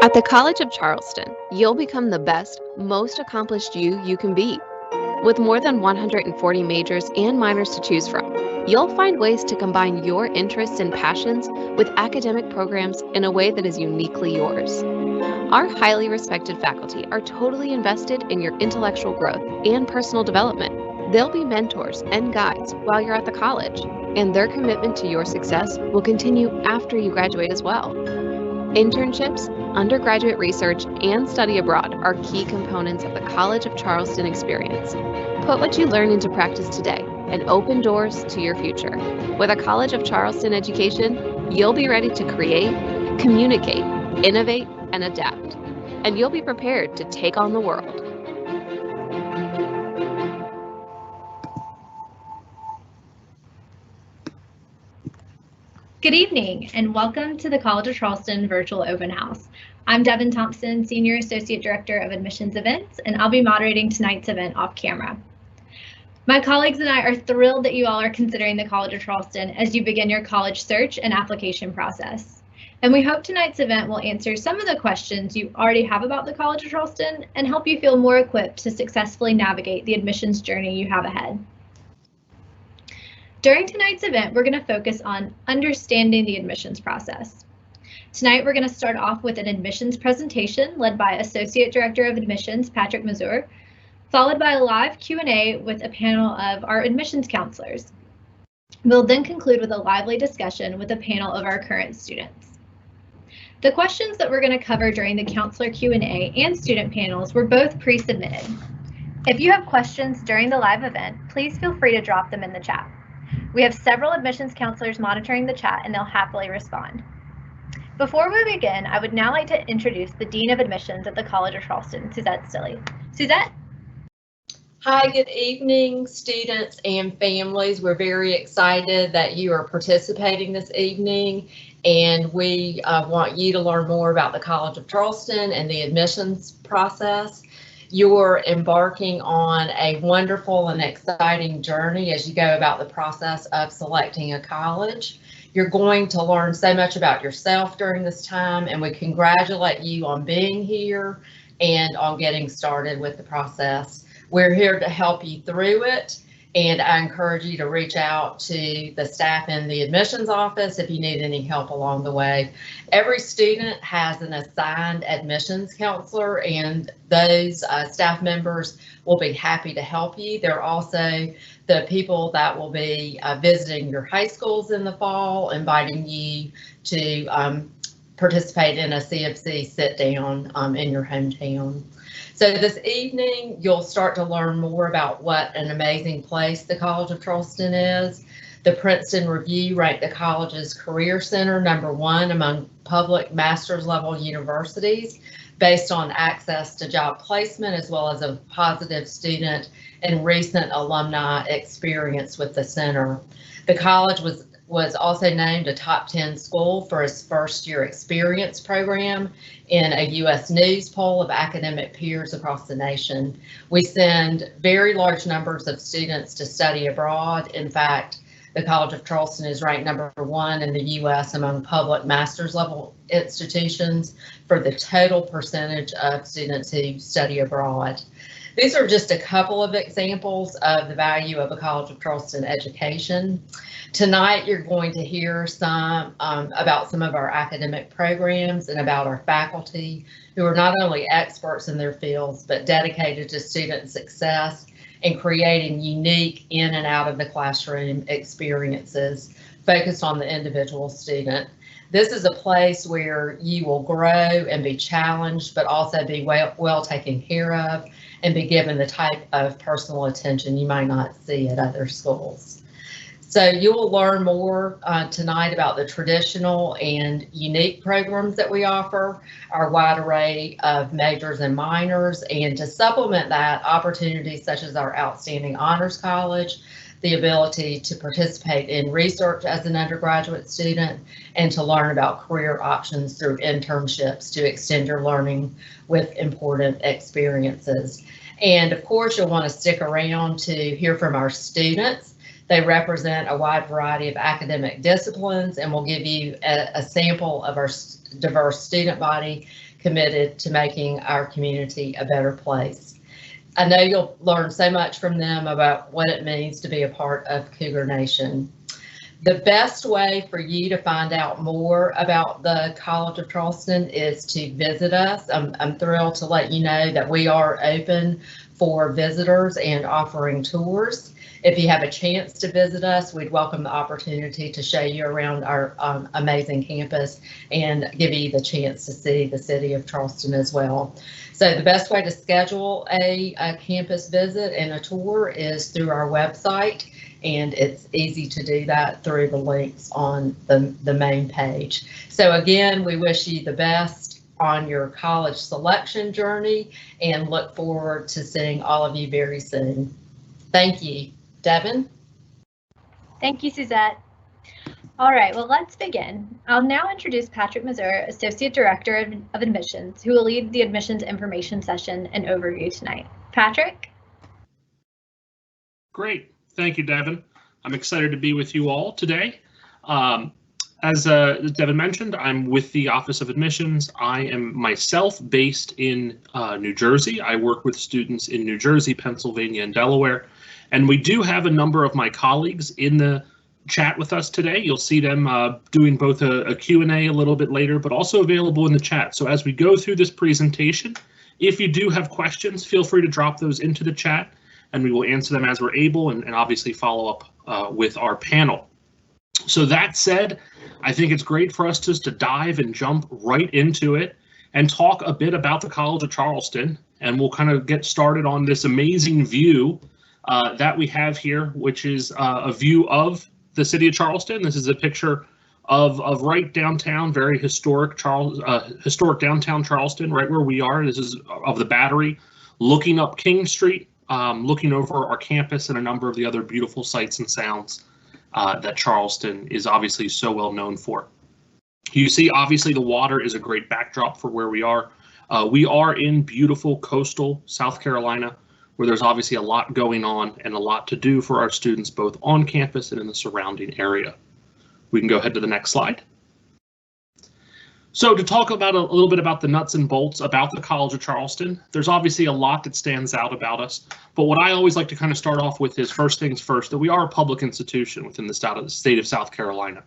At the College of Charleston, you'll become the best, most accomplished you can be. With more than 140 majors and minors to choose from, you'll find ways to combine your interests and passions with academic programs in a way that is uniquely yours. Our highly respected faculty are totally invested in your intellectual growth and personal development. They'll be mentors and guides while you're at the college, and their commitment to your success will continue after you graduate as well. Internships, undergraduate research, and study abroad are key components of the College of Charleston experience. Put what you learn into practice today and open doors to your future. With a College of Charleston education, you'll be ready to create, communicate, innovate, and adapt. And you'll be prepared to take on the world. Good evening and welcome to the College of Charleston Virtual Open House. I'm Devin Thompson, Senior Associate Director of Admissions Events, and I'll be moderating tonight's event off camera. My colleagues and I are thrilled that you all are considering the College of Charleston as you begin your college search and application process. And we hope tonight's event will answer some of the questions you already have about the College of Charleston and help you feel more equipped to successfully navigate the admissions journey you have ahead. During tonight's event, we're going to focus on understanding the admissions process. Tonight, we're going to start off with an admissions presentation led by Associate Director of Admissions, Patrick Mazur, followed by a live Q&A with a panel of our admissions counselors. We'll then conclude with a lively discussion with a panel of our current students. The questions that we're going to cover during the counselor Q&A and student panels were both pre-submitted. If you have questions during the live event, please feel free to drop them in the chat. We have several admissions counselors monitoring the chat and they'll happily respond. Before we begin, I would now like to introduce the Dean of Admissions at the College of Charleston, Suzette Stilley. Suzette? Hi, good evening, students and families. We're very excited that you are participating this evening, and we want you to learn more about the College of Charleston and the admissions process. You're embarking on a wonderful and exciting journey as you go about the process of selecting a college. You're going to learn so much about yourself during this time, and we congratulate you on being here and on getting started with the process. We're here to help you through it, and I encourage you to reach out to the staff in the admissions office if you need any help along the way. Every student has an assigned admissions counselor, and those staff members will be happy to help you. They're also the people that will be visiting your high schools in the fall, inviting you to participate in a CofC sit down in your hometown. So this evening, you'll start to learn more about what an amazing place the College of Charleston is. The Princeton Review ranked the college's Career Center #1 among public master's level universities based on access to job placement as well as a positive student and recent alumni experience with the center. The college was also named a top 10 school for its first year experience program in a U.S. News poll of academic peers across the nation. We send very large numbers of students to study abroad. In fact, the College of Charleston is ranked #1 in the U.S. among public master's level institutions for the total percentage of students who study abroad. These are just a couple of examples of the value of a College of Charleston education. Tonight, you're going to hear some about some of our academic programs and about our faculty who are not only experts in their fields, but dedicated to student success and creating unique in and out of the classroom experiences focused on the individual student. This is a place where you will grow and be challenged, but also be well taken care of and be given the type of personal attention you might not see at other schools. So you will learn more tonight about the traditional and unique programs that we offer, our wide array of majors and minors, and to supplement that, opportunities such as our Outstanding Honors College, the ability to participate in research as an undergraduate student, and to learn about career options through internships to extend your learning with important experiences. And of course, you'll want to stick around to hear from our students. They represent a wide variety of academic disciplines and will give you a sample of our diverse student body committed to making our community a better place. I know you'll learn so much from them about what it means to be a part of Cougar Nation. The best way for you to find out more about the College of Charleston is to visit us. I'm thrilled to let you know that we are open for visitors and offering tours. If you have a chance to visit us, we'd welcome the opportunity to show you around our amazing campus and give you the chance to see the city of Charleston as well. So the best way to schedule a campus visit and a tour is through our website, and it's easy to do that through the links on the main page. So again, we wish you the best on your college selection journey and look forward to seeing all of you very soon. Thank you. Devin? Thank you, Suzette. All right, well, let's begin. I'll now introduce Patrick Mazur, Associate Director of Admissions, who will lead the admissions information session and overview tonight. Patrick? Great. Thank you, Devin. I'm excited to be with you all today. As Devin mentioned, I'm with the Office of Admissions. I am myself based in New Jersey. I work with students in New Jersey, Pennsylvania, and Delaware. And we do have a number of my colleagues in the chat with us today. You'll see them doing both a Q&A a little bit later, but also available in the chat. So as we go through this presentation, if you do have questions, feel free to drop those into the chat, and we will answer them as we're able, and obviously follow up with our panel. So that said, I think it's great for us just to dive and jump right into it and talk a bit about the College of Charleston, and we'll kind of get started on this amazing view that we have here, which is a view of the city of Charleston. This is a picture of right downtown, very historic historic downtown Charleston, right where we are. This is of the Battery, looking up King Street, looking over our campus and a number of the other beautiful sights and sounds that Charleston is obviously so well known for. You see, obviously, the water is a great backdrop for where we are. We are in beautiful coastal South Carolina, where there's obviously a lot going on and a lot to do for our students, both on campus and in the surrounding area. We can go ahead to the next slide. So to talk about a little bit about the nuts and bolts about the College of Charleston, there's obviously a lot that stands out about us, but what I always like to kind of start off with is first things first, that we are a public institution within the state of South Carolina.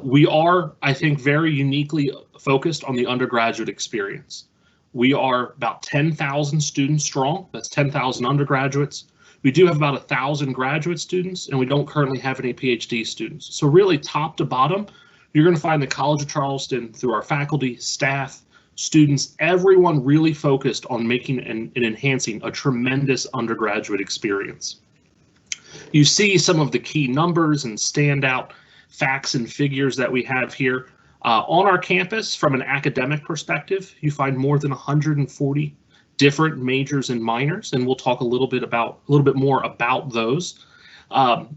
We are, I think, very uniquely focused on the undergraduate experience. We are about 10,000 students strong. That's 10,000 undergraduates. We do have about 1,000 graduate students, and we don't currently have any PhD students. So really, top to bottom, you're going to find the College of Charleston, through our faculty, staff, students, everyone really focused on making and enhancing a tremendous undergraduate experience. You see some of the key numbers and standout facts and figures that we have here. On our campus, from an academic perspective, you find more than 140 different majors and minors, and we'll talk a little bit more about those.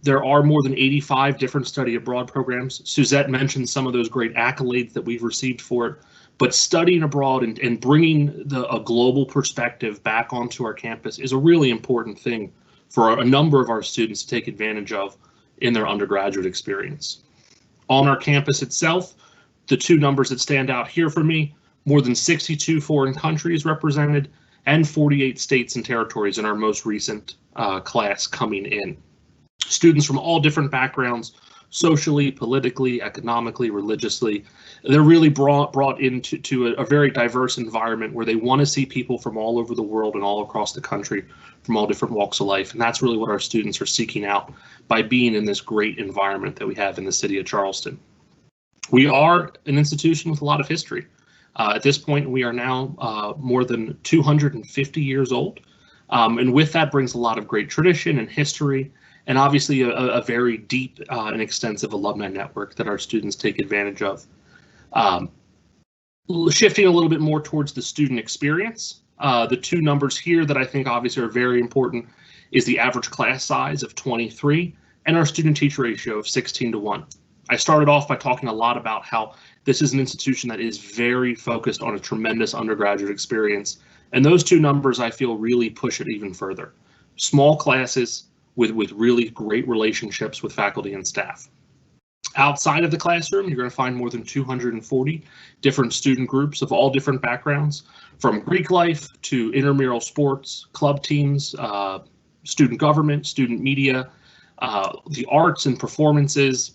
There are more than 85 different study abroad programs. Suzette mentioned some of those great accolades that we've received for it, but studying abroad and bringing a global perspective back onto our campus is a really important thing for a number of our students to take advantage of in their undergraduate experience. On our campus itself, the two numbers that stand out here for me, more than 62 foreign countries represented and 48 states and territories in our most recent class coming in. Students from all different backgrounds, socially, politically, economically, religiously. They're really brought into a very diverse environment where they want to see people from all over the world and all across the country from all different walks of life. And that's really what our students are seeking out by being in this great environment that we have in the city of Charleston. We are an institution with a lot of history. At this point, we are now more than 250 years old. And with that brings a lot of great tradition and history, and obviously a very deep and extensive alumni network that our students take advantage of. Shifting a little bit more towards the student experience, the two numbers here that I think obviously are very important is the average class size of 23 and our student-teacher ratio of 16:1. I started off by talking a lot about how this is an institution that is very focused on a tremendous undergraduate experience, and those two numbers I feel really push it even further. Small classes with really great relationships with faculty and staff. Outside of the classroom, you're going to find more than 240 different student groups of all different backgrounds, from Greek life to intramural sports, club teams, student government, student media, the arts and performances,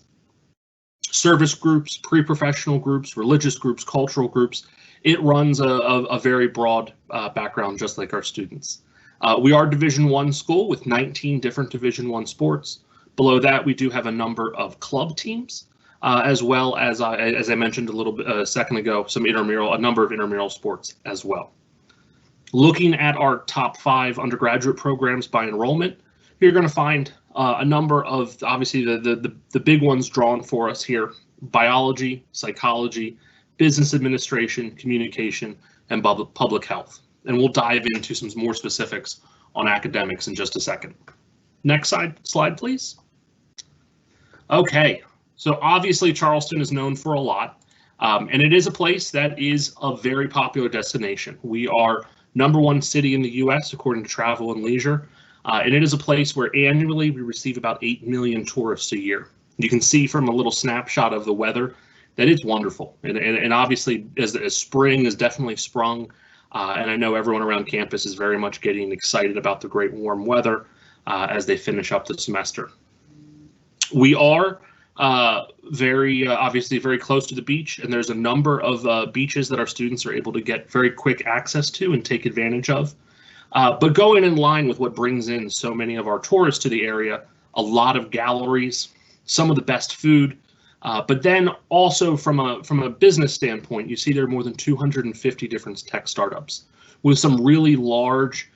service groups, pre-professional groups, religious groups, cultural groups. It runs a very broad background, just like our students. We are Division I school with 19 different Division I sports. Below that, we do have a number of club teams, as well as I mentioned a little bit a second ago, a number of intramural sports as well. Looking at our top 5 undergraduate programs by enrollment, you're going to find a number of, obviously, the big ones drawn for us here: biology, psychology, business administration, communication, and public health. And we'll dive into some more specifics on academics in just a second. Next slide, please. Okay, so obviously Charleston is known for a lot, and it is a place that is a very popular destination. We are #1 city in the U.S. according to Travel and Leisure, and it is a place where annually we receive about 8 million tourists a year. You can see from a little snapshot of the weather that it's wonderful, and obviously as spring has definitely sprung, and I know everyone around campus is very much getting excited about the great warm weather as they finish up the semester. We are obviously very close to the beach, and there's a number of beaches that our students are able to get very quick access to and take advantage of. But going in line with what brings in so many of our tourists to the area, a lot of galleries, some of the best food, but then also from a business standpoint, you see there are more than 250 different tech startups with some really large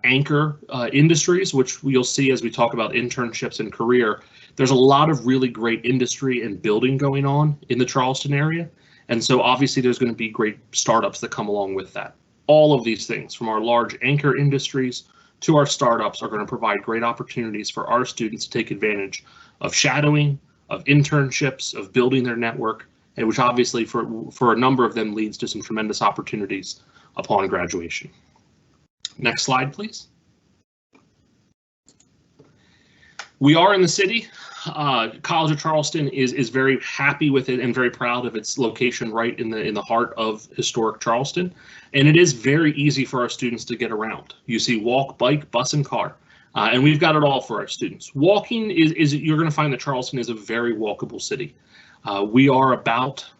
anchor industries, which you'll see as we talk about internships and career. There's a lot of really great industry and building going on in the Charleston area. And so obviously there's going to be great startups that come along with that. All of these things, from our large anchor industries to our startups, are going to provide great opportunities for our students to take advantage of shadowing, of internships, of building their network, and which obviously for a number of them leads to some tremendous opportunities upon graduation. Next slide, please. We are in the city. College of Charleston is very happy with it and very proud of its location right in the heart of historic Charleston, and it is very easy for our students to get around. You see walk, bike, bus, and car, and we've got it all for our students. Walking is you're going to find that Charleston is a very walkable city. We are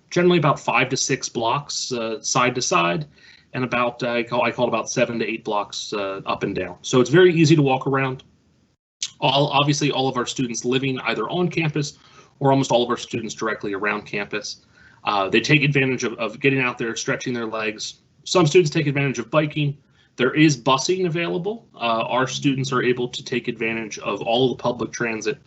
generally about 5 to 6 blocks side to side, and about I call it about 7 to 8 blocks up and down. So it's very easy to walk around. Obviously, all of our students living either on campus or almost all of our students directly around campus. They take advantage of getting out there, stretching their legs. Some students take advantage of biking. There is busing available. Our students are able to take advantage of all of the public transit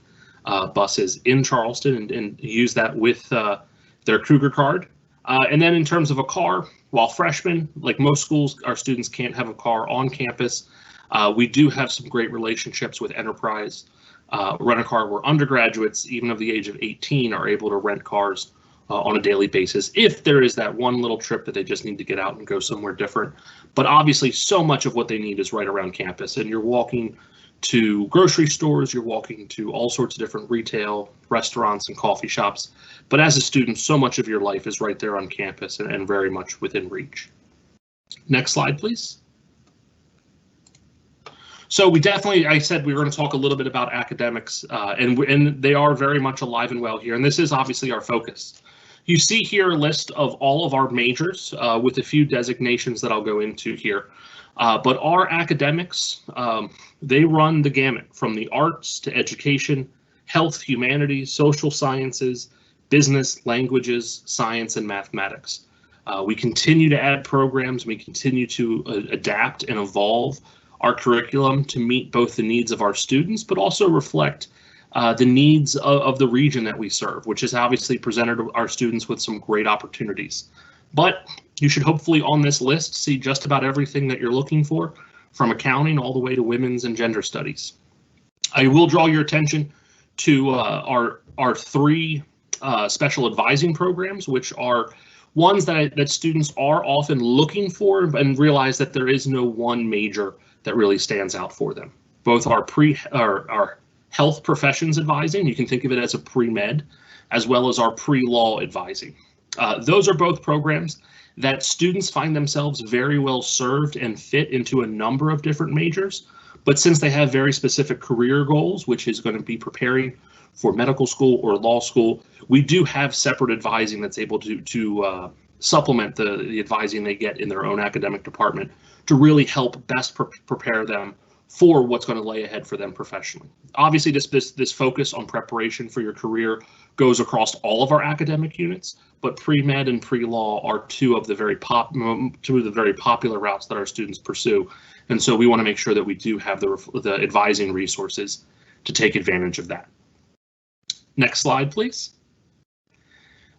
buses in Charleston and use that with their Cougar card. And then in terms of a car, while freshmen, like most schools, our students can't have a car on campus. We do have some great relationships with Enterprise Rent-A-Car, where undergraduates, even of the age of 18, are able to rent cars on a daily basis if there is that one little trip that they just need to get out and go somewhere different. But obviously, so much of what they need is right around campus, and you're walking to grocery stores, you're walking to all sorts of different retail, restaurants, and coffee shops. But as a student, so much of your life is right there on campus and very much within reach. Next slide, please. So we definitely, I said we were going to talk a little bit about academics, and they are very much alive and well here. And this is obviously our focus. You see here a list of all of our majors with a few designations that I'll go into here. But our academics, they run the gamut from the arts to education, health, humanities, social sciences, business, languages, science, and mathematics. We continue to add programs. We continue to adapt and evolve our curriculum to meet both the needs of our students, but also reflect the needs of the region that we serve, which has obviously presented our students with some great opportunities. But you should hopefully on this list see just about everything that you're looking for, from accounting all the way to women's and gender studies. I will draw your attention to our 3 special advising programs, which are ones that students are often looking for and realize that there is no one major that really stands out for them. Both our health professions advising, you can think of it as a pre-med, as well as our pre-law advising. Those are both programs that students find themselves very well served and fit into a number of different majors. But since they have very specific career goals, which is going to be preparing for medical school or law school, we do have separate advising that's able to supplement the advising they get in their own academic department to really help best prepare them for what's going to lay ahead for them professionally. Obviously, this focus on preparation for your career goes across all of our academic units, but pre-med and pre-law are two of the very popular routes that our students pursue. And so we want to make sure that we do have the advising resources to take advantage of that. Next slide, please.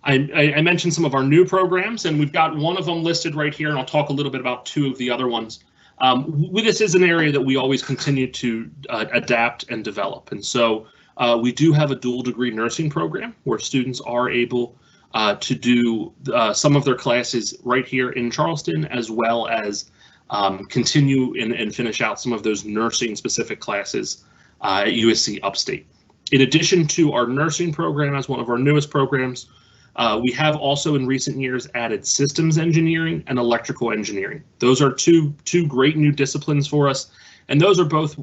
I mentioned some of our new programs, and we've got one of them listed right here, and I'll talk a little bit about two of the other ones. This is an area that we always continue to adapt and develop. And so we do have a dual degree nursing program where students are able to do some of their classes right here in Charleston, as well as continue and finish out some of those nursing specific classes at USC Upstate. In addition to our nursing program as one of our newest programs, we have also in recent years added systems engineering and electrical engineering. Those are two great new disciplines for us, and those are both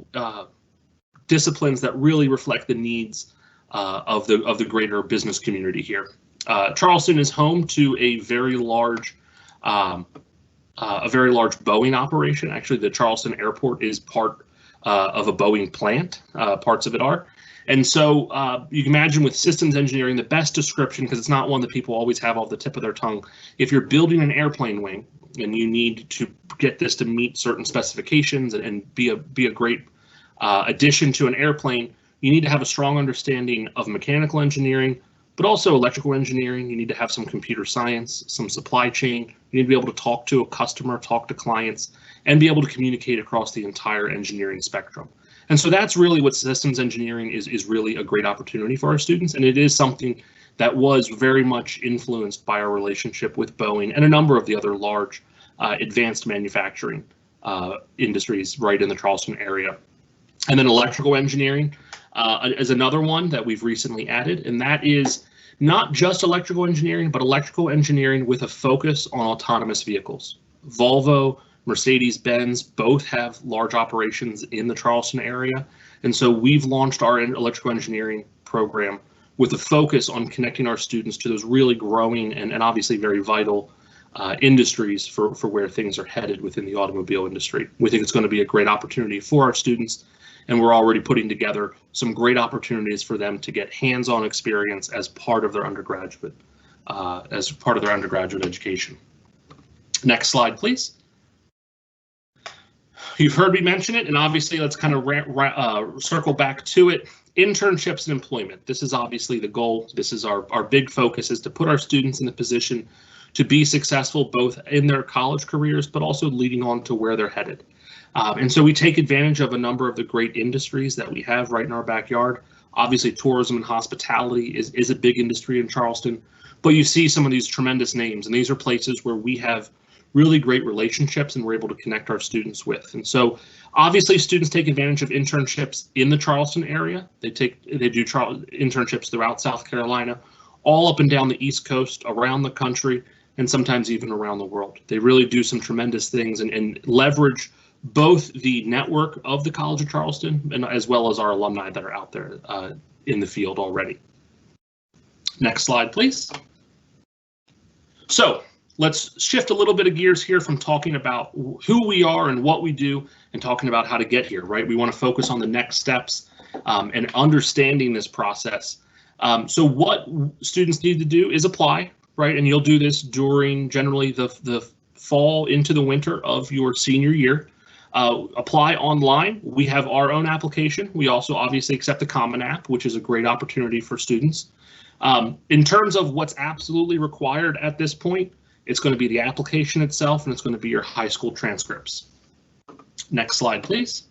disciplines that really reflect the needs of the greater business community here. Charleston is home to a very large Boeing operation. Actually, the Charleston Airport is part of a Boeing plant. Parts of it are. And so you can imagine with systems engineering, the best description, because it's not one that people always have off the tip of their tongue, if you're building an airplane wing and you need to get this to meet certain specifications and be a great addition to an airplane, you need to have a strong understanding of mechanical engineering, but also electrical engineering. You need to have some computer science, some supply chain. You need to be able to talk to a customer, talk to clients, and be able to communicate across the entire engineering spectrum. And so that's really what systems engineering is really a great opportunity for our students. And it is something that was very much influenced by our relationship with Boeing and a number of the other large advanced manufacturing industries right in the Charleston area. And then electrical engineering is another one that we've recently added, and that is not just electrical engineering, but electrical engineering with a focus on autonomous vehicles. Volvo, Mercedes-Benz both have large operations in the Charleston area, and so we've launched our electrical engineering program with a focus on connecting our students to those really growing and obviously very vital industries for where things are headed within the automobile industry. We think it's going to be a great opportunity for our students, and we're already putting together some great opportunities for them to get hands-on experience as part of their undergraduate education. Next slide, please. You've heard me mention it, and obviously let's kind of circle back to it. Internships and employment. This is obviously the goal. This is our big focus, is to put our students in the position to be successful both in their college careers, but also leading on to where they're headed. And so we take advantage of a number of the great industries that we have right in our backyard. Obviously, tourism and hospitality is a big industry in Charleston, but you see some of these tremendous names, and these are places where we have really great relationships and we're able to connect our students with. And so obviously students take advantage of internships in the Charleston area. They do internships throughout South Carolina, all up and down the East Coast, around the country, and sometimes even around the world. They really do some tremendous things and leverage both the network of the College of Charleston and as well as our alumni that are out there in the field already. Next slide, please. So let's shift a little bit of gears here from talking about who we are and what we do and talking about how to get here, right? We want to focus on the next steps and understanding this process. So what students need to do is apply, right? And you'll do this during generally the fall into the winter of your senior year. Apply online. We have our own application. We also obviously accept the Common App, which is a great opportunity for students. In terms of what's absolutely required at this point, it's going to be the application itself, and it's going to be your high school transcripts. Next slide, please.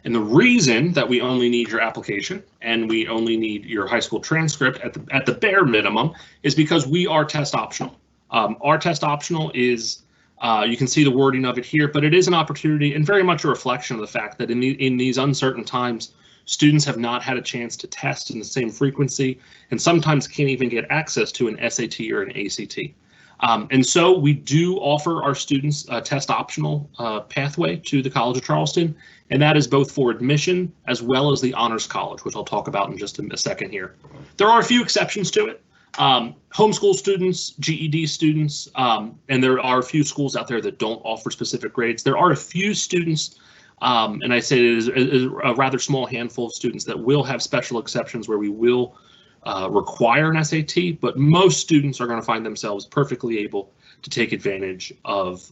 And the reason that we only need your application and we only need your high school transcript at the bare minimum is because we are test optional. Our test optional is, you can see the wording of it here, but it is an opportunity and very much a reflection of the fact that in these uncertain times, Students have not had a chance to test in the same frequency and sometimes can't even get access to an SAT or an ACT. And so we do offer our students a test optional pathway to the College of Charleston, and that is both for admission as well as the Honors College, which I'll talk about in just a second here. There are a few exceptions to it. Homeschool students, GED students, and there are a few schools out there that don't offer specific grades. There are a few students, and I say it is a rather small handful of students that will have special exceptions where we will require an SAT, but most students are going to find themselves perfectly able to take advantage of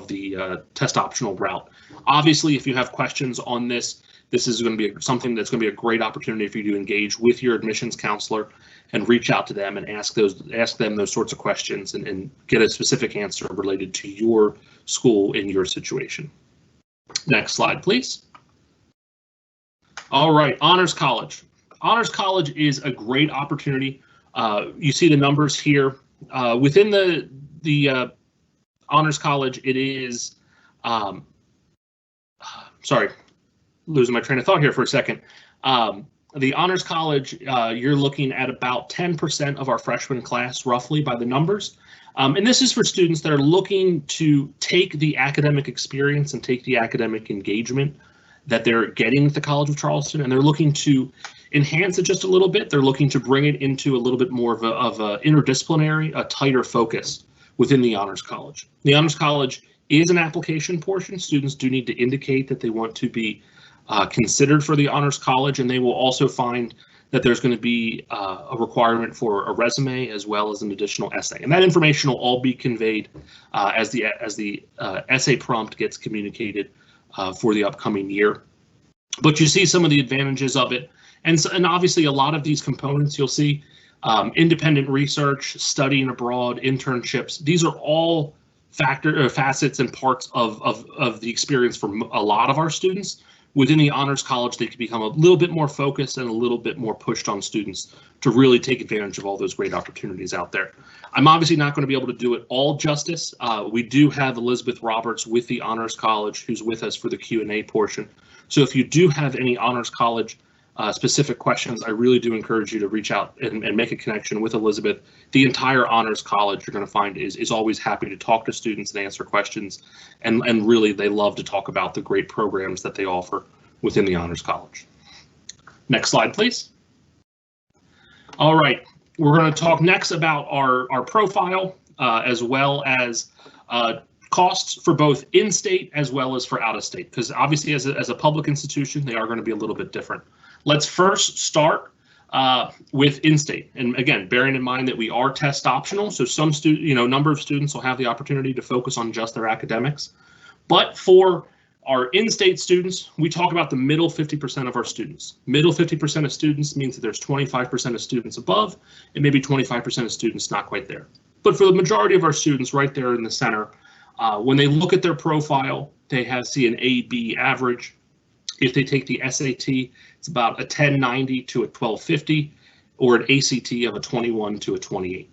the test optional route. Obviously, if you have questions on this, this is going to be something that's going to be a great opportunity for you to engage with your admissions counselor and reach out to them and ask them those sorts of questions and get a specific answer related to your school in your situation. Next slide, please. All right, Honors College. Honors College is a great opportunity. You see the numbers here. Within the Honors College, it is, sorry, losing my train of thought here for a second. The Honors College, you're looking at about 10% of our freshman class, roughly, by the numbers. And this is for students that are looking to take the academic experience and take the academic engagement that they're getting at the College of Charleston, and they're looking to enhance it just a little bit. They're looking to bring it into a little bit more of a interdisciplinary, a tighter focus within the Honors College. The Honors College is an application portion. Students do need to indicate that they want to be considered for the Honors College, and they will also find that there's going to be a requirement for a resume as well as an additional essay. And that information will all be conveyed as the essay prompt gets communicated for the upcoming year. But you see some of the advantages of it. And obviously a lot of these components you'll see, independent research, studying abroad, internships, these are all facets and parts of the experience for a lot of our students. Within the Honors College, they can become a little bit more focused and a little bit more pushed on students to really take advantage of all those great opportunities out there. I'm obviously not going to be able to do it all justice. We do have Elizabeth Roberts with the Honors College who's with us for the Q&A portion. So if you do have any Honors College specific questions, I really do encourage you to reach out and make a connection with Elizabeth. The entire Honors College you're going to find is always happy to talk to students and answer questions, and really they love to talk about the great programs that they offer within the Honors College. Next slide, please. All right, we're going to talk next about our profile as well as costs for both in-state as well as for out-of-state, because obviously as a public institution, they are going to be a little bit different. Let's first start with in-state, and again, bearing in mind that we are test optional, so some number of students will have the opportunity to focus on just their academics. But for our in-state students, we talk about the middle 50% of our students. Middle 50% of students means that there's 25% of students above and maybe 25% of students not quite there. But for the majority of our students right there in the center, when they look at their profile, they see an A/B average. If they take the SAT, it's about a 1090 to a 1250, or an ACT of a 21 to a 28.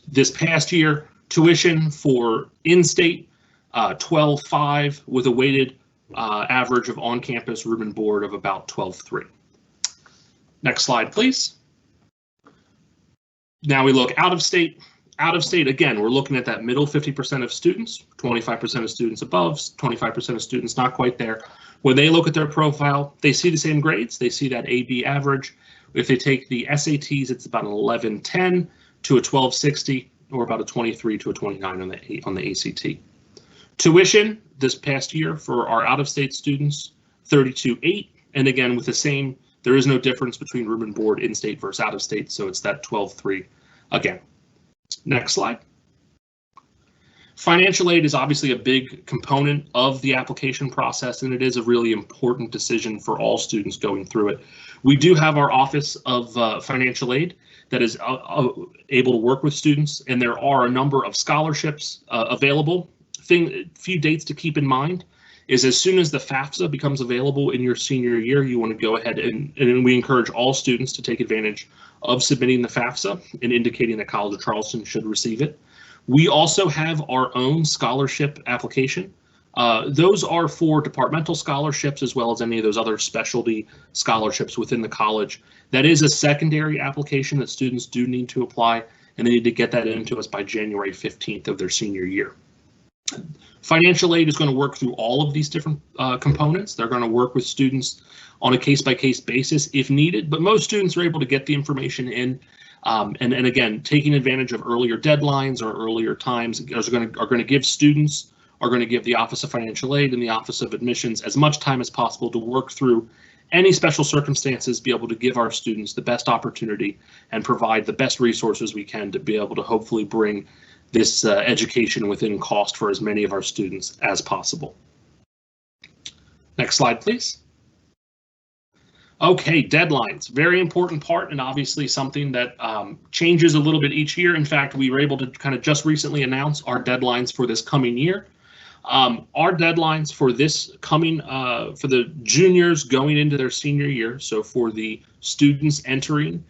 This past year, tuition for in-state, 12.5 with a weighted average of on-campus room and board of about 12.3. Next slide, please. Now we look out of state. Out of state, again, we're looking at that middle 50% of students, 25% of students above, 25% of students not quite there. When they look at their profile, they see the same grades. They see that A/B average. If they take the SATs, it's about an 1110 to a 1260, or about a 23 to a 29 on the ACT. Tuition this past year for our out-of-state students, 32.8, and again with the same, there is no difference between room and board in-state versus out-of-state, so it's that 12.3 again. Next slide. Financial aid is obviously a big component of the application process, and it is a really important decision for all students going through it. We do have our Office of Financial Aid that is able to work with students, and there are a number of scholarships available. Few dates to keep in mind is as soon as the FAFSA becomes available in your senior year, you want to go ahead and we encourage all students to take advantage of submitting the FAFSA and indicating that College of Charleston should receive it. We also have our own scholarship application. Those are for departmental scholarships as well as any of those other specialty scholarships within the college. That is a secondary application that students do need to apply, and they need to get that into us by January 15th of their senior year. Financial aid is going to work through all of these different components. They're going to work with students on a case-by-case basis if needed, but most students are able to get the information in. And again, taking advantage of earlier deadlines or earlier times are going to give students, are going to give the Office of Financial Aid and the Office of Admissions as much time as possible to work through any special circumstances, be able to give our students the best opportunity and provide the best resources we can to be able to hopefully bring this education within cost for as many of our students as possible. Next slide, please. Okay, deadlines, very important part, and obviously something that changes a little bit each year. In fact, we were able to kind of just recently announce our deadlines for this coming year. Our deadlines for this coming, for the juniors going into their senior year, so for the students entering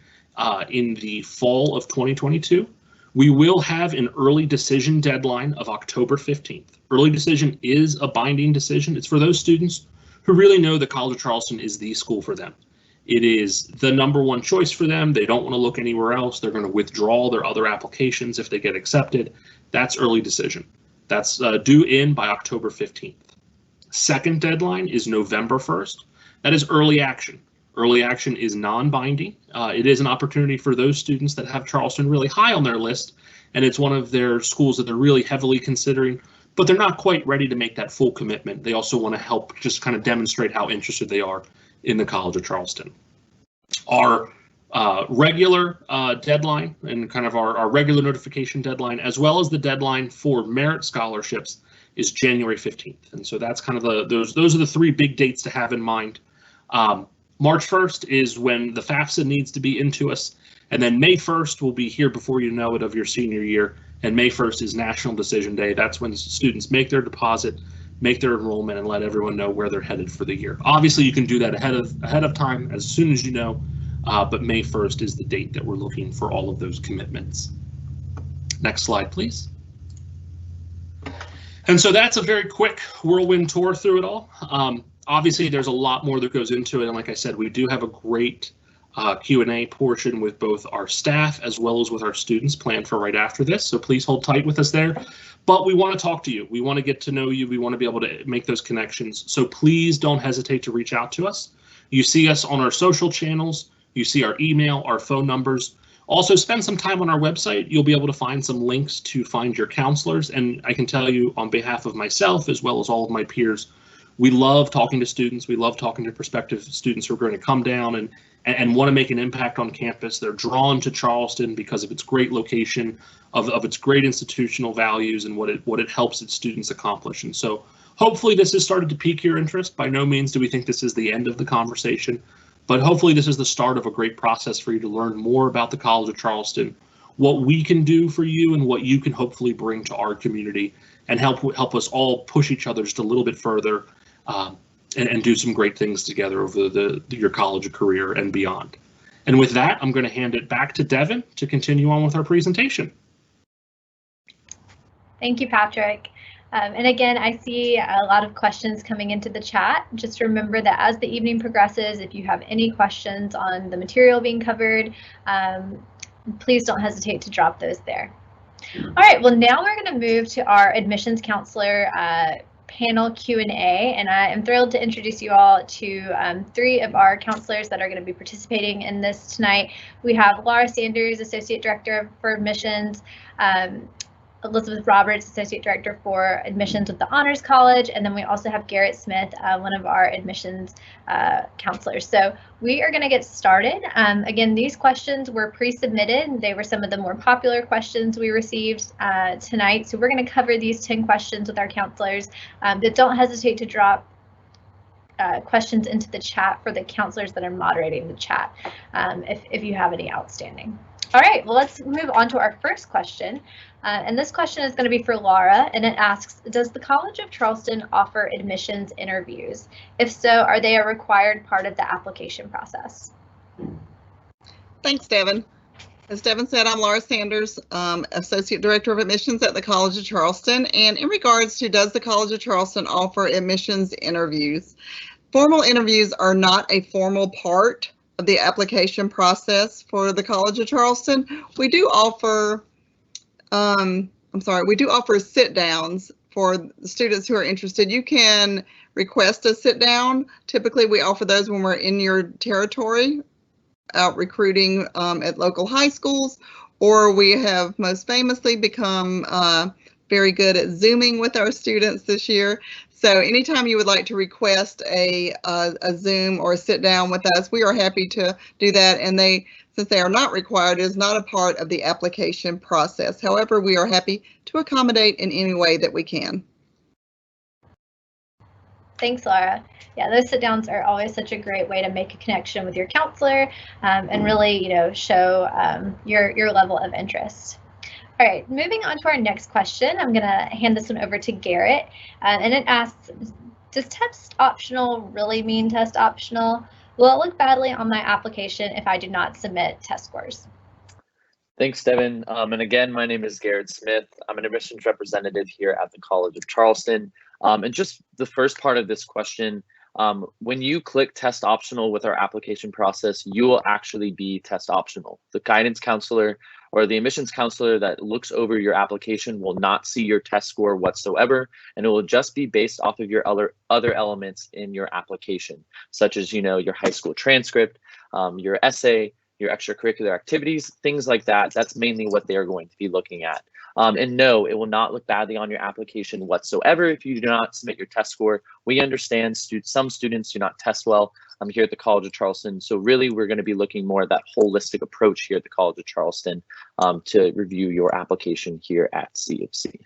in the fall of 2022, we will have an early decision deadline of October 15th. Early decision is a binding decision. It's for those students who really know the College of Charleston is the school for them. It is the #1 choice for them. They don't want to look anywhere else. They're going to withdraw their other applications if they get accepted. That's early decision. That's due in by October 15th. Second deadline is November 1st. That is early action. Early action is non-binding. It is an opportunity for those students that have Charleston really high on their list, and it's one of their schools that they're really heavily considering, but they're not quite ready to make that full commitment. They also want to help just kind of demonstrate how interested they are in the College of Charleston. Our regular deadline and kind of our regular notification deadline, as well as the deadline for merit scholarships, is January 15th. And so that's kind of those are the three big dates to have in mind. March 1st is when the FAFSA needs to be into us, and then May 1st will be here before you know it of your senior year, and May 1st is National Decision Day. That's when students make their deposit, make their enrollment, and let everyone know where they're headed for the year. Obviously, you can do that ahead of time as soon as you know, but May 1st is the date that we're looking for all of those commitments. Next slide, please. And so that's a very quick whirlwind tour through it all. Obviously, there's a lot more that goes into it, and like I said, we do have a great Q&A portion with both our staff as well as with our students planned for right after this, so please hold tight with us there. But we want to talk to you. We want to get to know you. We want to be able to make those connections, so please don't hesitate to reach out to us. You see us on our social channels. You see our email, our phone numbers. Also, spend some time on our website. You'll be able to find some links to find your counselors, and I can tell you on behalf of myself as well as all of my peers, we love talking to students. We love talking to prospective students who are going to come down and want to make an impact on campus. They're drawn to Charleston because of its great location, of its great institutional values, and what it helps its students accomplish. And so hopefully this has started to pique your interest. By no means do we think this is the end of the conversation, but hopefully this is the start of a great process for you to learn more about the College of Charleston, what we can do for you, and what you can hopefully bring to our community, and help us all push each other just a little bit further, and do some great things together over your college career and beyond. And with that, I'm going to hand it back to Devin to continue on with our presentation. Thank you, Patrick. And again, I see a lot of questions coming into the chat. Just remember that as the evening progresses, if you have any questions on the material being covered, please don't hesitate to drop those there. All right, well, now we're going to move to our admissions counselor panel Q&A, and I am thrilled to introduce you all to 3 of our counselors that are going to be participating in this tonight. We have Laura Sanders, Associate Director for Admissions, Elizabeth Roberts, Associate Director for Admissions with the Honors College, and then we also have Garrett Smith, one of our admissions counselors. So we are going to get started. Again, these questions were pre-submitted. They were some of the more popular questions we received tonight. So we're going to cover these 10 questions with our counselors, but don't hesitate to drop questions into the chat for the counselors that are moderating the chat if you have any outstanding. All right, well, let's move on to our first question. And this question is going to be for Laura, and it asks, does the College of Charleston offer admissions interviews? If so, are they a required part of the application process? Thanks, Devin. As Devin said, I'm Laura Sanders, Associate Director of Admissions at the College of Charleston. And in regards to does the College of Charleston offer admissions interviews? Formal interviews are not a formal part of the application process for the College of Charleston. We do offer, we do offer sit downs for the students who are interested. You can request a sit down. Typically, we offer those when we're in your territory, out recruiting at local high schools, or we have most famously become very good at Zooming with our students this year. So anytime you would like to request a Zoom or a sit down with us, we are happy to do that. And since they are not required, it is not a part of the application process. However, we are happy to accommodate in any way that we can. Thanks, Laura. Yeah, those sit downs are always such a great way to make a connection with your counselor and really, show your level of interest. All right, moving on to our next question. I'm going to hand this one over to Garrett, and it asks, does test optional really mean test optional? Will it look badly on my application if I do not submit test scores? Thanks, Devin. And again, my name is Garrett Smith. I'm an admissions representative here at the College of Charleston. And just the first part of this question, when you click test optional with our application process, you will actually be test optional. The guidance counselor or the admissions counselor that looks over your application will not see your test score whatsoever, and it will just be based off of your other elements in your application, such as, your high school transcript, your essay, your extracurricular activities, things like that. That's mainly what they are going to be looking at. And no, it will not look badly on your application whatsoever if you do not submit your test score. We understand some students do not test well here at the College of Charleston. So really, we're going to be looking more at that holistic approach here at the College of Charleston to review your application here at CofC.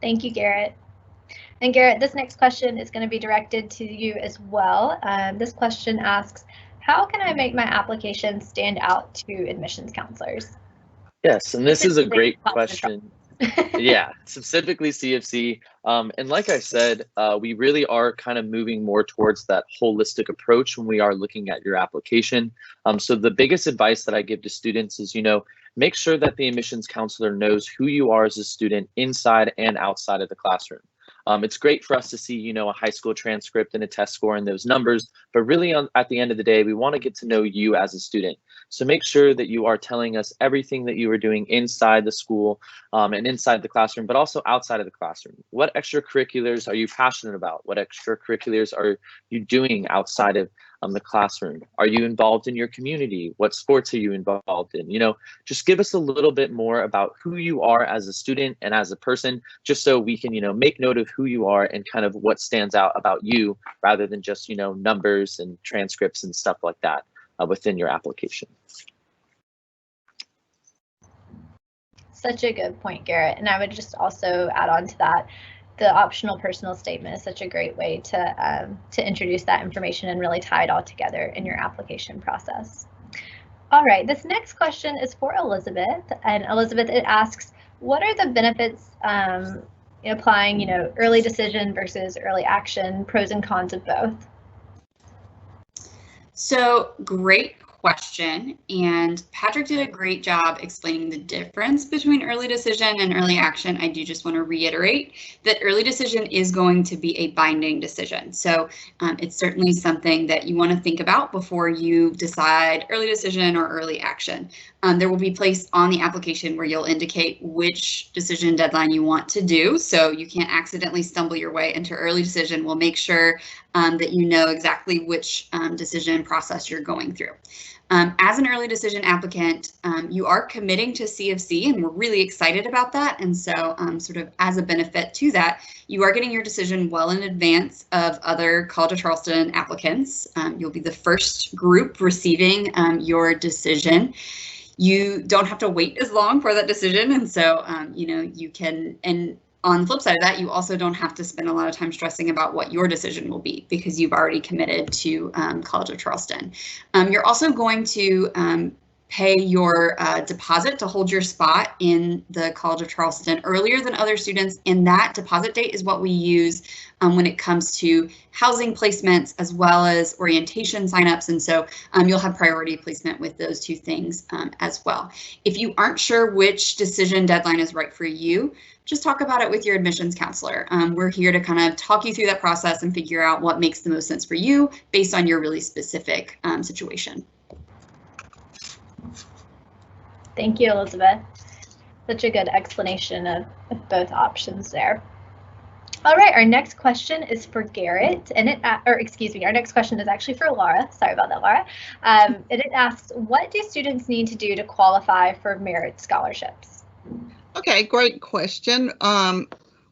Thank you, Garrett. And Garrett, this next question is going to be directed to you as well. This question asks, how can I make my application stand out to admissions counselors? Yes, and this is a great question. Yeah, specifically CofC. And like I said, we really are kind of moving more towards that holistic approach when we are looking at your application. So the biggest advice that I give to students is, make sure that the admissions counselor knows who you are as a student inside and outside of the classroom. It's great for us to see, a high school transcript and a test score and those numbers, but really at the end of the day, we want to get to know you as a student. So make sure that you are telling us everything that you are doing inside the school and inside the classroom, but also outside of the classroom. What extracurriculars are you passionate about? What extracurriculars are you doing outside of the classroom? Are you involved in your community? What sports are you involved in? Just give us a little bit more about who you are as a student and as a person, just so we can, make note of who you are and kind of what stands out about you rather than just, numbers and transcripts and stuff like that within your application. Such a good point, Garrett. And I would just also add on to that, the optional personal statement is such a great way to introduce that information and really tie it all together in your application process. All right, this next question is for Elizabeth, and Elizabeth, it asks, what are the benefits applying, early decision versus early action, pros and cons of both? So great question, and Patrick did a great job explaining the difference between early decision and early action. I do just want to reiterate that early decision is going to be a binding decision. So it's certainly something that you want to think about before you decide early decision or early action. There will be placed on the application where you'll indicate which decision deadline you want to do, so you can't accidentally stumble your way into early decision. We'll make sure that you know exactly which decision process you're going through. As an early decision applicant, you are committing to CofC, and we're really excited about that. And so sort of as a benefit to that, you are getting your decision well in advance of other College of Charleston applicants. You'll be the first group receiving your decision. You don't have to wait as long for that decision. And so, you can, and on the flip side of that, you also don't have to spend a lot of time stressing about what your decision will be because you've already committed to College of Charleston. You're also going to pay your deposit to hold your spot in the College of Charleston earlier than other students, and that deposit date is what we use when it comes to housing placements as well as orientation signups, and so you'll have priority placement with those two things as well. If you aren't sure which decision deadline is right for you, just talk about it with your admissions counselor. We're here to kind of talk you through that process and figure out what makes the most sense for you based on your really specific situation. Thank you, Elizabeth. Such a good explanation of both options there. All right, our next question is for Garrett, and our next question is actually for Laura. Sorry about that, Laura. And it asks, what do students need to do to qualify for merit scholarships? Okay, great question.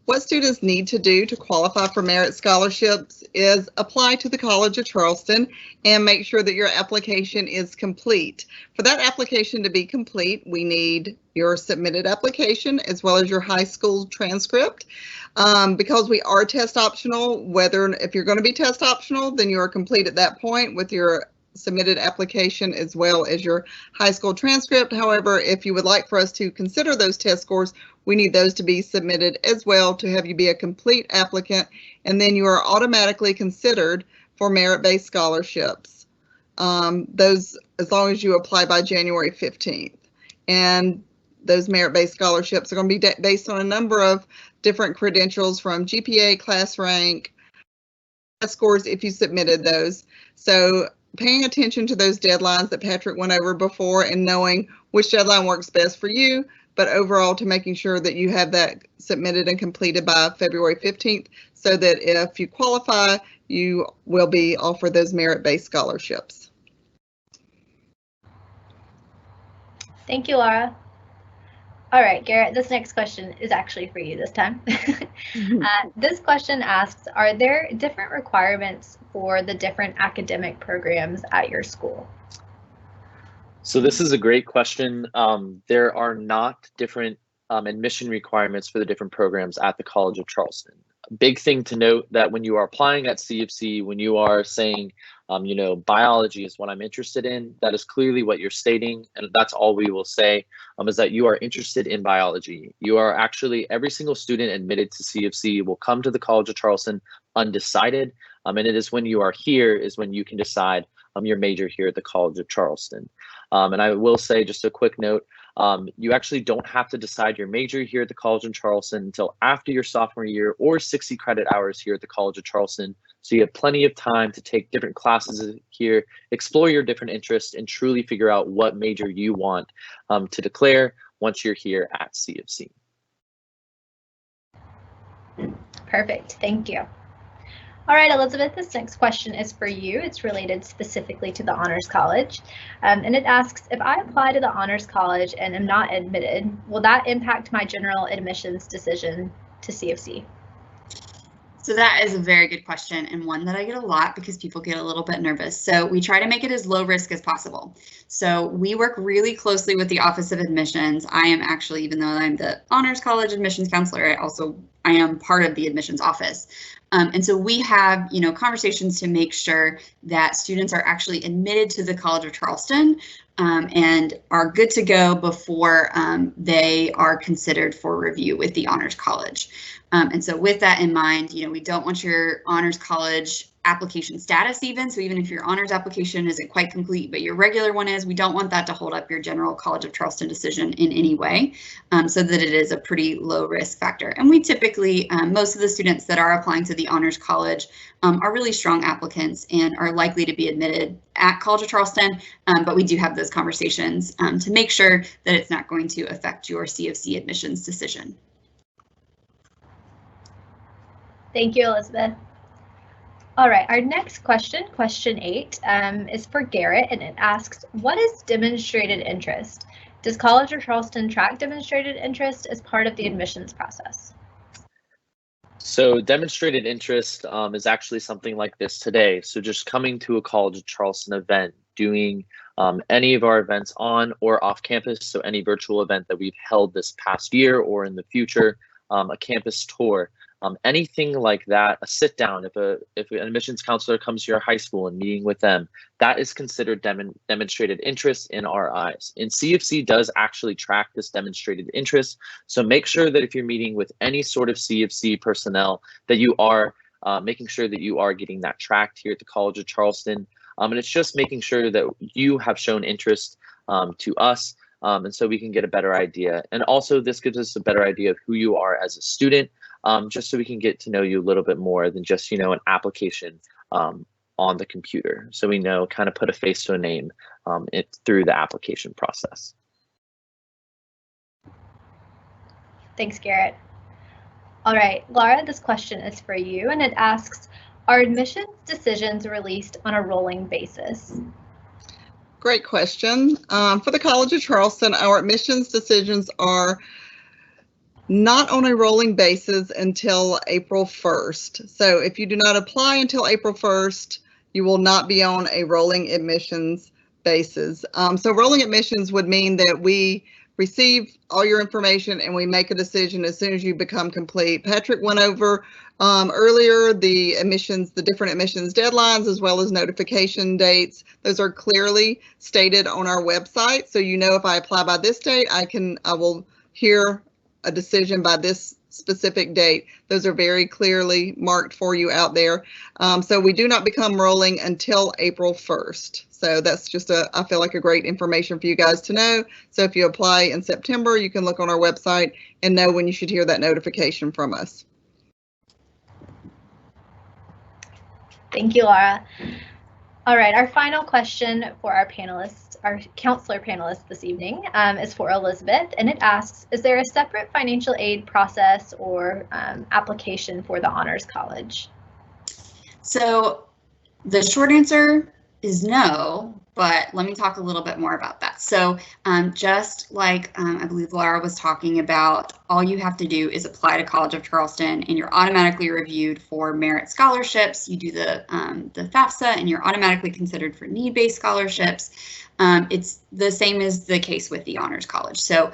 What students need to do to qualify for merit scholarships is apply to the College of Charleston and make sure that your application is complete. For that application to be complete, we need your submitted application as well as your high school transcript. Because we are test optional, if you're going to be test optional, then you are complete at that point with your submitted application as well as your high school transcript. However, if you would like for us to consider those test scores, we need those to be submitted as well to have you be a complete applicant, and then you are automatically considered for merit-based scholarships. Those, as long as you apply by January 15th. And those merit-based scholarships are going to be based on a number of different credentials, from GPA, class rank, test scores if you submitted those. So paying attention to those deadlines that Patrick went over before and knowing which deadline works best for you, but overall to making sure that you have that submitted and completed by February 15th so that if you qualify, you will be offered those merit-based scholarships. Thank you, Laura. All right, Garrett, this next question is actually for you this time. This question asks, are there different requirements for the different academic programs at your school? So this is a great question. There are not different admission requirements for the different programs at the College of Charleston. A big thing to note that when you are applying at CofC, when you are saying, biology is what I'm interested in, that is clearly what you're stating, and that's all we will say, is that you are interested in biology. You are actually, every single student admitted to CofC will come to the College of Charleston undecided, and it is when you are here is when you can decide your major here at the College of Charleston. And I will say, just a quick note, you actually don't have to decide your major here at the College of Charleston until after your sophomore year or 60 credit hours here at the College of Charleston. So you have plenty of time to take different classes here, explore your different interests, and truly figure out what major you want to declare once you're here at CofC. Perfect, thank you. All right, Elizabeth, this next question is for you. It's related specifically to the Honors College. And it asks, if I apply to the Honors College and am not admitted, will that impact my general admissions decision to CofC? So that is a very good question, and one that I get a lot because people get a little bit nervous. So we try to make it as low risk as possible. So we work really closely with the Office of Admissions. I am actually, even though I'm the Honors College admissions counselor, I am part of the admissions office. And so we have, conversations to make sure that students are actually admitted to the College of Charleston and are good to go before they are considered for review with the Honors College. And so with that in mind, we don't want your Honors College application status even. So even if your honors application isn't quite complete, but your regular one is, we don't want that to hold up your general College of Charleston decision in any way, so that it is a pretty low risk factor. And we typically, most of the students that are applying to the Honors College are really strong applicants and are likely to be admitted at College of Charleston, but we do have those conversations to make sure that it's not going to affect your CofC admissions decision. Thank you, Elizabeth. All right, our next question, question 8, is for Garrett, and it asks, what is demonstrated interest? Does College of Charleston track demonstrated interest as part of the admissions process? So demonstrated interest is actually something like this today. So just coming to a College of Charleston event, doing any of our events on or off campus, so any virtual event that we've held this past year or in the future, a campus tour. Anything like that, a sit down, if an admissions counselor comes to your high school and meeting with them, that is considered demonstrated interest in our eyes. And CofC does actually track this demonstrated interest. So make sure that if you're meeting with any sort of CofC personnel, that you are making sure that you are getting that tracked here at the College of Charleston. And it's just making sure that you have shown interest to us, and so we can get a better idea. And also this gives us a better idea of who you are as a student, just so we can get to know you a little bit more than just, an application on the computer. So we know, kind of put a face to a name through the application process. Thanks, Garrett. All right, Laura, this question is for you, and it asks, are admissions decisions released on a rolling basis? Great question. For the College of Charleston, our admissions decisions are not on a rolling basis until April 1st. So if you do not apply until April 1st, you will not be on a rolling admissions basis. So rolling admissions would mean that we receive all your information and we make a decision as soon as you become complete. Patrick went over earlier the different admissions deadlines as well as notification dates. Those are clearly stated on our website. So if I apply by this date, I will hear a decision by this specific date. Those are very clearly marked for you out there. So we do not become rolling until April 1st. So that's just I feel like a great information for you guys to know. So if you apply in September, you can look on our website and know when you should hear that notification from us. Thank you, Laura. All right, our final question for our panelists, our counselor panelists this evening, is for Elizabeth, and it asks, is there a separate financial aid process or application for the Honors College? So the short answer is no, but let me talk a little bit more about that. So just like I believe Laura was talking about, all you have to do is apply to College of Charleston and you're automatically reviewed for merit scholarships. You do the FAFSA and you're automatically considered for need-based scholarships. It's the same as the case with the Honors College. So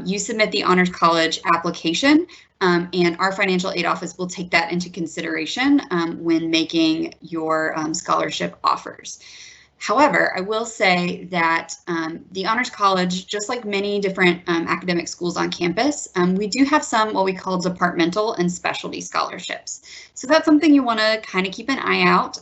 you submit the Honors College application, and our financial aid office will take that into consideration when making your scholarship offers. However, I will say that the Honors College, just like many different academic schools on campus, we do have some what we call departmental and specialty scholarships. So that's something you want to kind of keep an eye out.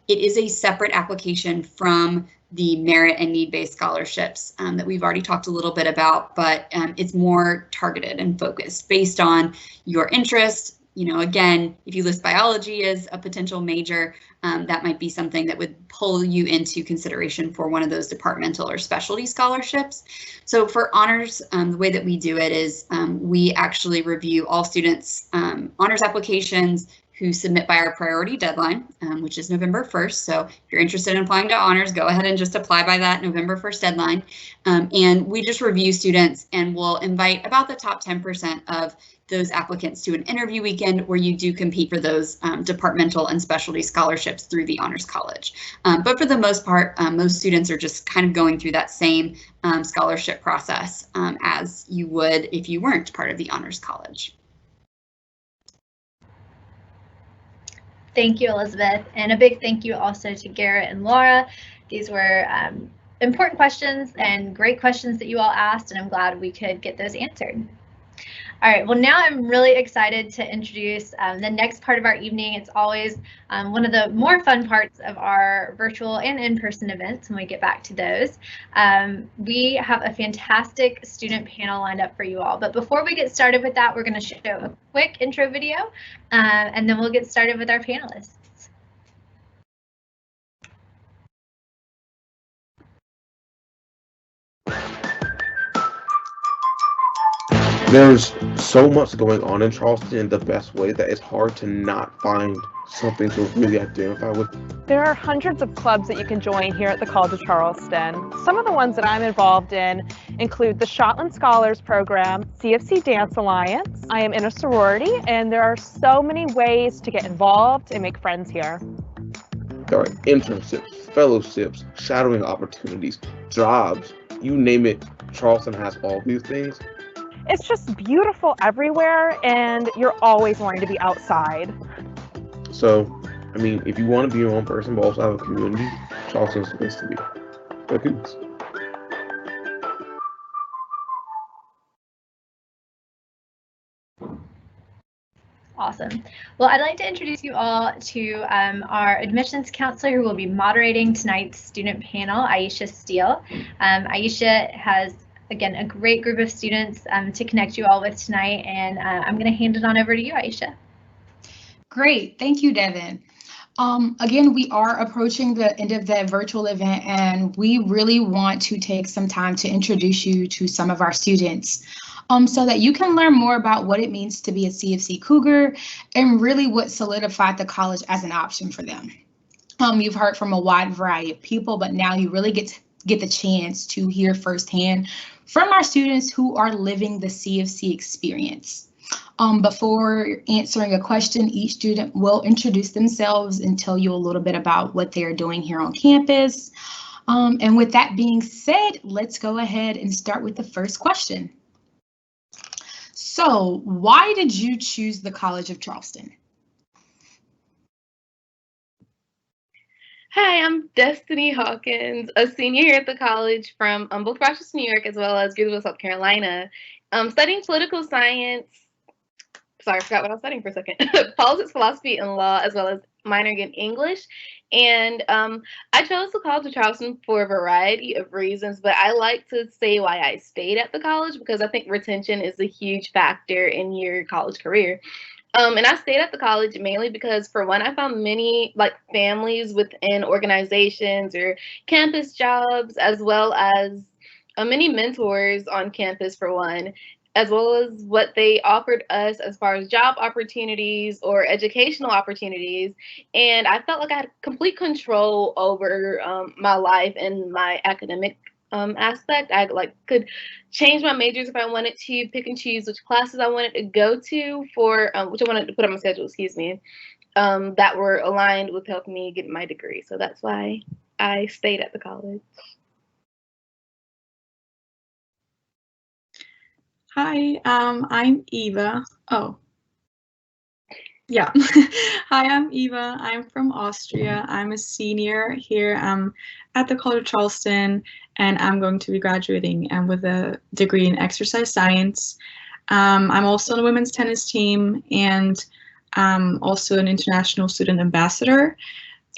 It is a separate application from the merit and need-based scholarships that we've already talked a little bit about, but it's more targeted and focused based on your interest. Again, if you list biology as a potential major, that might be something that would pull you into consideration for one of those departmental or specialty scholarships. So for honors, the way that we do it is we actually review all students' honors applications who submit by our priority deadline, which is November 1st. So if you're interested in applying to honors, go ahead and just apply by that November 1st deadline. And we just review students and we'll invite about the top 10% of those applicants to an interview weekend where you do compete for those departmental and specialty scholarships through the Honors College. But for the most part, most students are just kind of going through that same scholarship process as you would if you weren't part of the Honors College. Thank you, Elizabeth, and a big thank you also to Garrett and Laura. These were important questions and great questions that you all asked, and I'm glad we could get those answered. All right, well, now I'm really excited to introduce the next part of our evening. It's always one of the more fun parts of our virtual and in-person events when we get back to those. We have a fantastic student panel lined up for you all. But before we get started with that, we're going to show a quick intro video, and then we'll get started with our panelists. There's so much going on in Charleston in the best way that it's hard to not find something to really identify with. There are hundreds of clubs that you can join here at the College of Charleston. Some of the ones that I'm involved in include the Shotland Scholars Program, CofC Dance Alliance. I am in a sorority, and there are so many ways to get involved and make friends here. There are internships, fellowships, shadowing opportunities, jobs, you name it, Charleston has all these things. It's just beautiful everywhere, and you're always wanting to be outside. So, I mean, if you want to be your own person but also have a community, Charleston's the place to be. Go Cougs. Awesome. Well, I'd like to introduce you all to our admissions counselor who will be moderating tonight's student panel, Aisha Steele. Aisha has, again, a great group of students to connect you all with tonight, and I'm going to hand it on over to you, Aisha. Great. Thank you, Devin. Again, we are approaching the end of the virtual event, and we really want to take some time to introduce you to some of our students so that you can learn more about what it means to be a CFC Cougar and really what solidified the college as an option for them. You've heard from a wide variety of people, but now you really get the chance to hear firsthand from our students who are living the CFC experience. Before answering a question, each student will introduce themselves and tell you a little bit about what they are doing here on campus. And with that being said, let's go ahead and start with the first question. So, why did you choose the College of Charleston? Hi, I'm Destiny Hawkins, a senior here at the college from both Rochester, New York, as well as Gainesville, South Carolina. Studying political science. Sorry, I forgot what I was studying for a second. Politics, philosophy, and law, as well as minoring in English. And I chose the College of Charleston for a variety of reasons, but I like to say why I stayed at the college because I think retention is a huge factor in your college career. And I stayed at the college mainly because, for one, I found many families within organizations or campus jobs, as well as many mentors on campus, for one, as well as what they offered us as far as job opportunities or educational opportunities. And I felt like I had complete control over my life and my academic aspect. I could change my majors if I wanted to, pick and choose which classes I wanted to go to for, which I wanted to put on my schedule, that were aligned with helping me get my degree. So that's why I stayed at the college. Hi, I'm Eva. Oh, yeah. Hi, I'm Eva. I'm from Austria. I'm a senior here at the College of Charleston, and I'm going to be graduating with a degree in exercise science. I'm also on the women's tennis team, and I'm also an international student ambassador.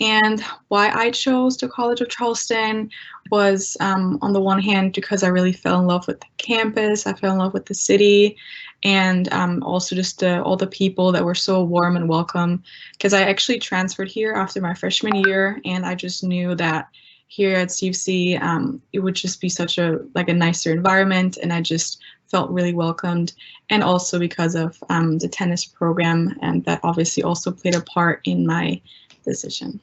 And why I chose the College of Charleston was, on the one hand, because I really fell in love with the campus, I fell in love with the city, and also just all the people that were so warm and welcome. Because I actually transferred here after my freshman year, and I just knew that here at CofC, it would just be such a nicer environment, and I just felt really welcomed. And also because of the tennis program, and that obviously also played a part in my decision.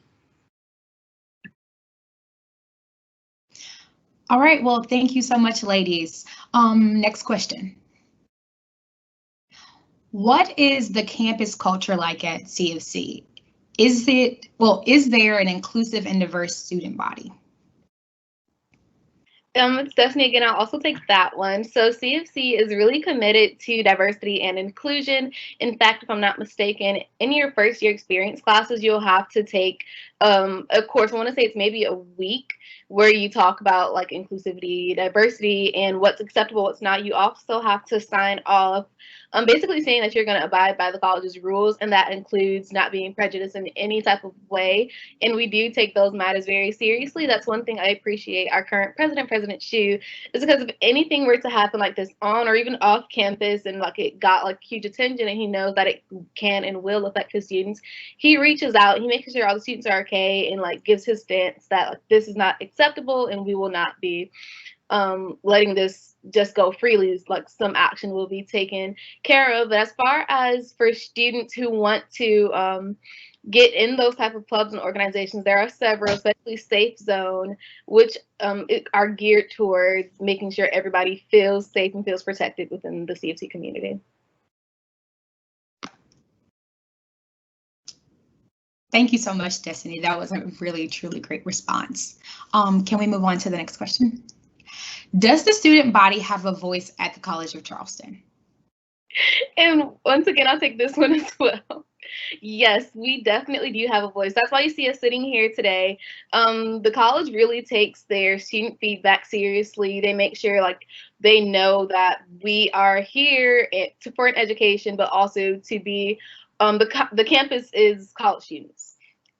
All right, well, thank you so much, ladies. Next question. What is the campus culture like at CofC? Is there an inclusive and diverse student body? It's Destiny again. I'll also take that one. So CofC is really committed to diversity and inclusion. In fact, if I'm not mistaken, in your first year experience classes, you'll have to take a course. I want to say it's maybe a week where you talk about inclusivity, diversity, and what's acceptable, what's not. You also have to sign off basically saying that you're going to abide by the college's rules, and that includes not being prejudiced in any type of way. And we do take those matters very seriously. That's one thing I appreciate our current president, President Chu, is because if anything were to happen like this on or even off campus and it got huge attention and he knows that it can and will affect his students, he reaches out, he makes sure all the students are okay, and gives his stance that this is not acceptable and we will not be letting this just go freely. Some action will be taken care of. But as far as for students who want to get in those type of clubs and organizations, there are several, especially Safe Zone, which are geared towards making sure everybody feels safe and feels protected within the CofC community. Thank you so much, Destiny. That was a really, truly great response. Can we move on to the next question? Does the student body have a voice at the College of Charleston? And once again, I'll take this one as well. Yes, we definitely do have a voice. That's why you see us sitting here today. The college really takes their student feedback seriously. They make sure like they know that we are here to support education, but also to be the campus is college students.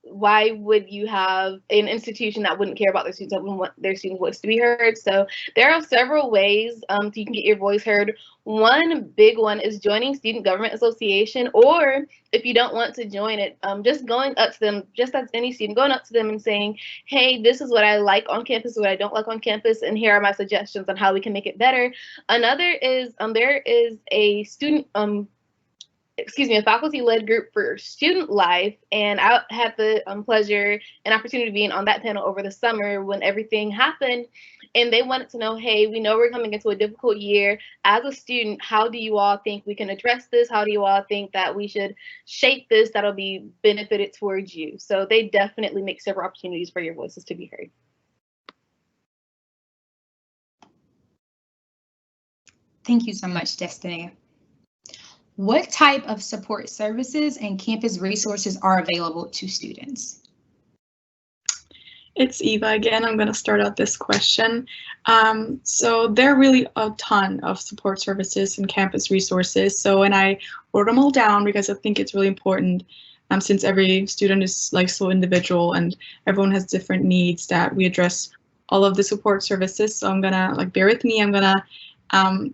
Why would you have an institution that wouldn't care about their students, that wouldn't want their students' voice to be heard? So there are several ways so you can get your voice heard. One big one is joining Student Government Association, or if you don't want to join it, just going up to them, just as any student, going up to them and saying, hey, this is what I like on campus, what I don't like on campus, and here are my suggestions on how we can make it better. Another is there is a student a faculty-led group for student life, and I had the pleasure and opportunity of being on that panel over the summer when everything happened, and they wanted to know, hey, we know we're coming into a difficult year. As a student, how do you all think we can address this? How do you all think that we should shape this that'll be benefited towards you? So they definitely make several opportunities for your voices to be heard. Thank you so much, Destiny. What type of support services and campus resources are available to students? It's Eva again. I'm going to start out this question. So there are really a ton of support services and campus resources. So, and I wrote them all down because I think it's really important since every student is like so individual and everyone has different needs that we address all of the support services. So I'm going to like bear with me. I'm going to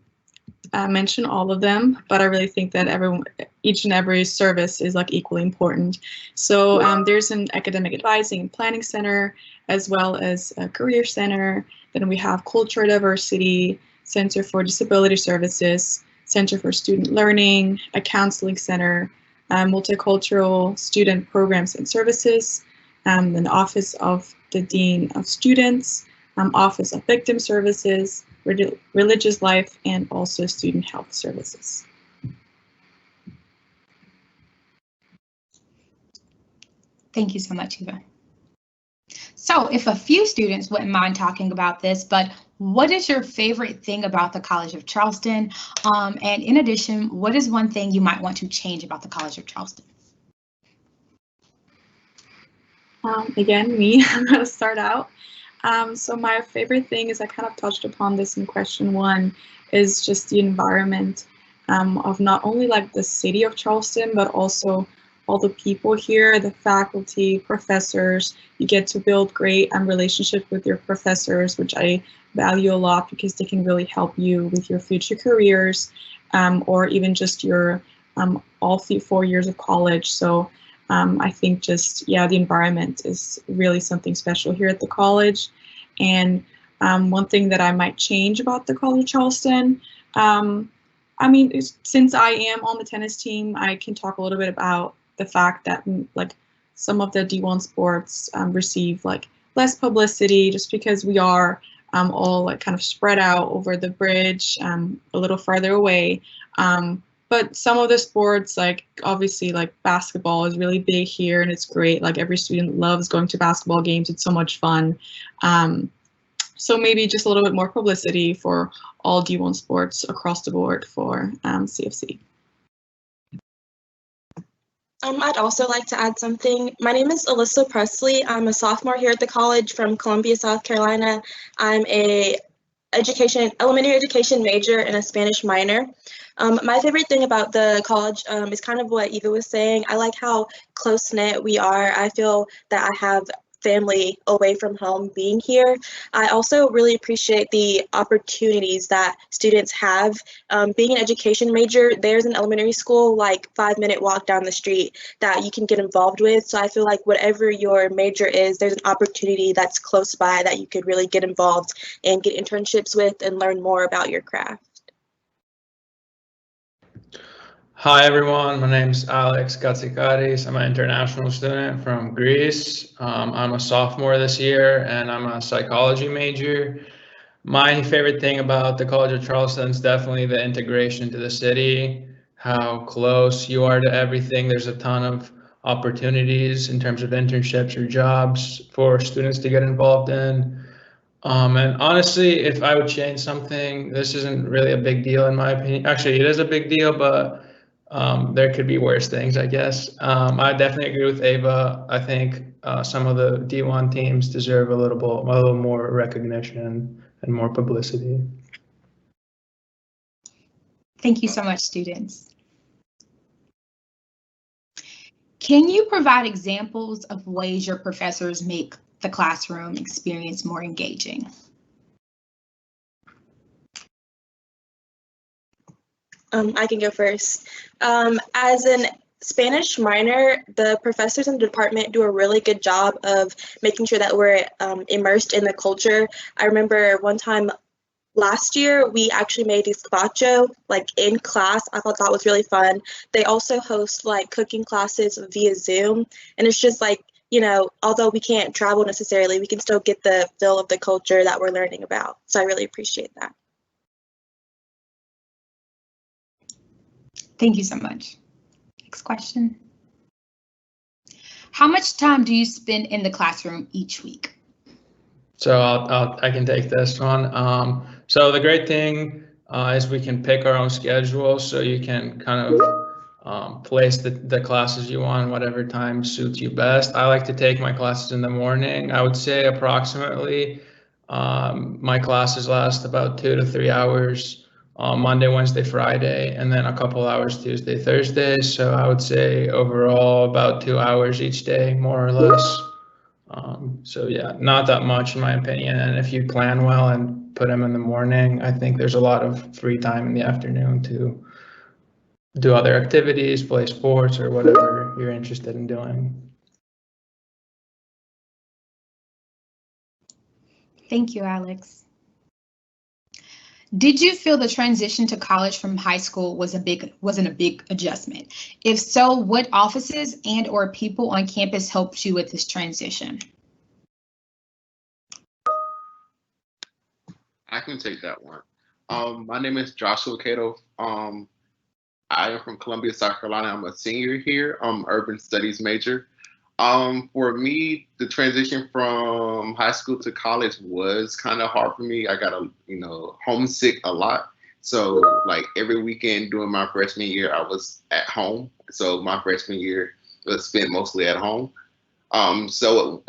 mention all of them, but I really think that each and every service is like equally important. So there's an academic advising and planning center, as well as a career center. Then we have culture diversity, Center for Disability Services, Center for Student Learning, a counseling center, multicultural student programs and services, an Office of the Dean of Students, Office of Victim Services, religious life, and also student health services. Thank you so much, Eva. So if a few students wouldn't mind talking about this, but what is your favorite thing about the College of Charleston? And in addition, what is one thing you might want to change about the College of Charleston? Again, me, I'm going to start out. So my favorite thing is, I kind of touched upon this in question 1, is just the environment of not only like the city of Charleston, but also all the people here, the faculty, professors. You get to build great relationships with your professors, which I value a lot because they can really help you with your future careers or even just your all 4 years of college. So I think just, yeah, the environment is really something special here at the college. And one thing that I might change about the College of Charleston, I mean, since I am on the tennis team, I can talk a little bit about the fact that like some of the D1 sports receive like less publicity just because we are all like kind of spread out over the bridge a little farther away. But some of the sports, like obviously like basketball is really big here and it's great. Like every student loves going to basketball games. It's so much fun. So maybe just a little bit more publicity for all D1 sports across the board for CFC. I'd also like to add something. My name is Alyssa Presley. I'm a sophomore here at the college from Columbia, South Carolina. I'm a elementary education major and a Spanish minor. My favorite thing about the college is kind of what Eva was saying. I like how close-knit we are. I feel that I have family away from home being here. I also really appreciate the opportunities that students have. Being an education major, there's an elementary school like 5-minute walk down the street that you can get involved with. So I feel like whatever your major is, there's an opportunity that's close by that you could really get involved and get internships with and learn more about your craft. Hi everyone, my name is Alex Katsikaris. I'm an international student from Greece. I'm a sophomore this year and I'm a psychology major. My favorite thing about the College of Charleston is definitely the integration to the city, how close you are to everything. There's a ton of opportunities in terms of internships or jobs for students to get involved in. And honestly, if I would change something, this isn't really a big deal in my opinion. Actually, it is a big deal, but there could be worse things, I guess. I definitely agree with Ava. I think some of the D1 teams deserve a little more recognition and more publicity. Thank you so much, students. Can you provide examples of ways your professors make the classroom experience more engaging? I can go first. As an Spanish minor, the professors in the department do a really good job of making sure that we're immersed in the culture. I remember one time last year, we actually made gazpacho like in class. I thought that was really fun. They also host like cooking classes via Zoom, and it's just like, you know, although we can't travel necessarily, we can still get the feel of the culture that we're learning about. So I really appreciate that. Thank you so much. Next question. How much time do you spend in the classroom each week? So I can take this one. So the great thing is we can pick our own schedule, so you can kind of place the classes you want, whatever time suits you best. I like to take my classes in the morning. I would say approximately my classes last about 2 to 3 hours. Monday, Wednesday, Friday, and then a couple hours Tuesday, Thursday. So I would say overall about 2 hours each day, more or less. So yeah, not that much in my opinion. And if you plan well and put them in the morning, I think there's a lot of free time in the afternoon to do other activities, play sports, or whatever you're interested in doing. Thank you, Alex. Did you feel the transition to college from high school wasn't a big adjustment? If so, what offices and or people on campus helped you with this transition? I can take that one. My name is Joshua Cato. I am from Columbia, South Carolina. I'm a senior here. I'm urban studies major. For me, the transition from high school to college was kind of hard for me. I got homesick a lot. So like every weekend during my freshman year, I was at home. So my freshman year was spent mostly at home. So,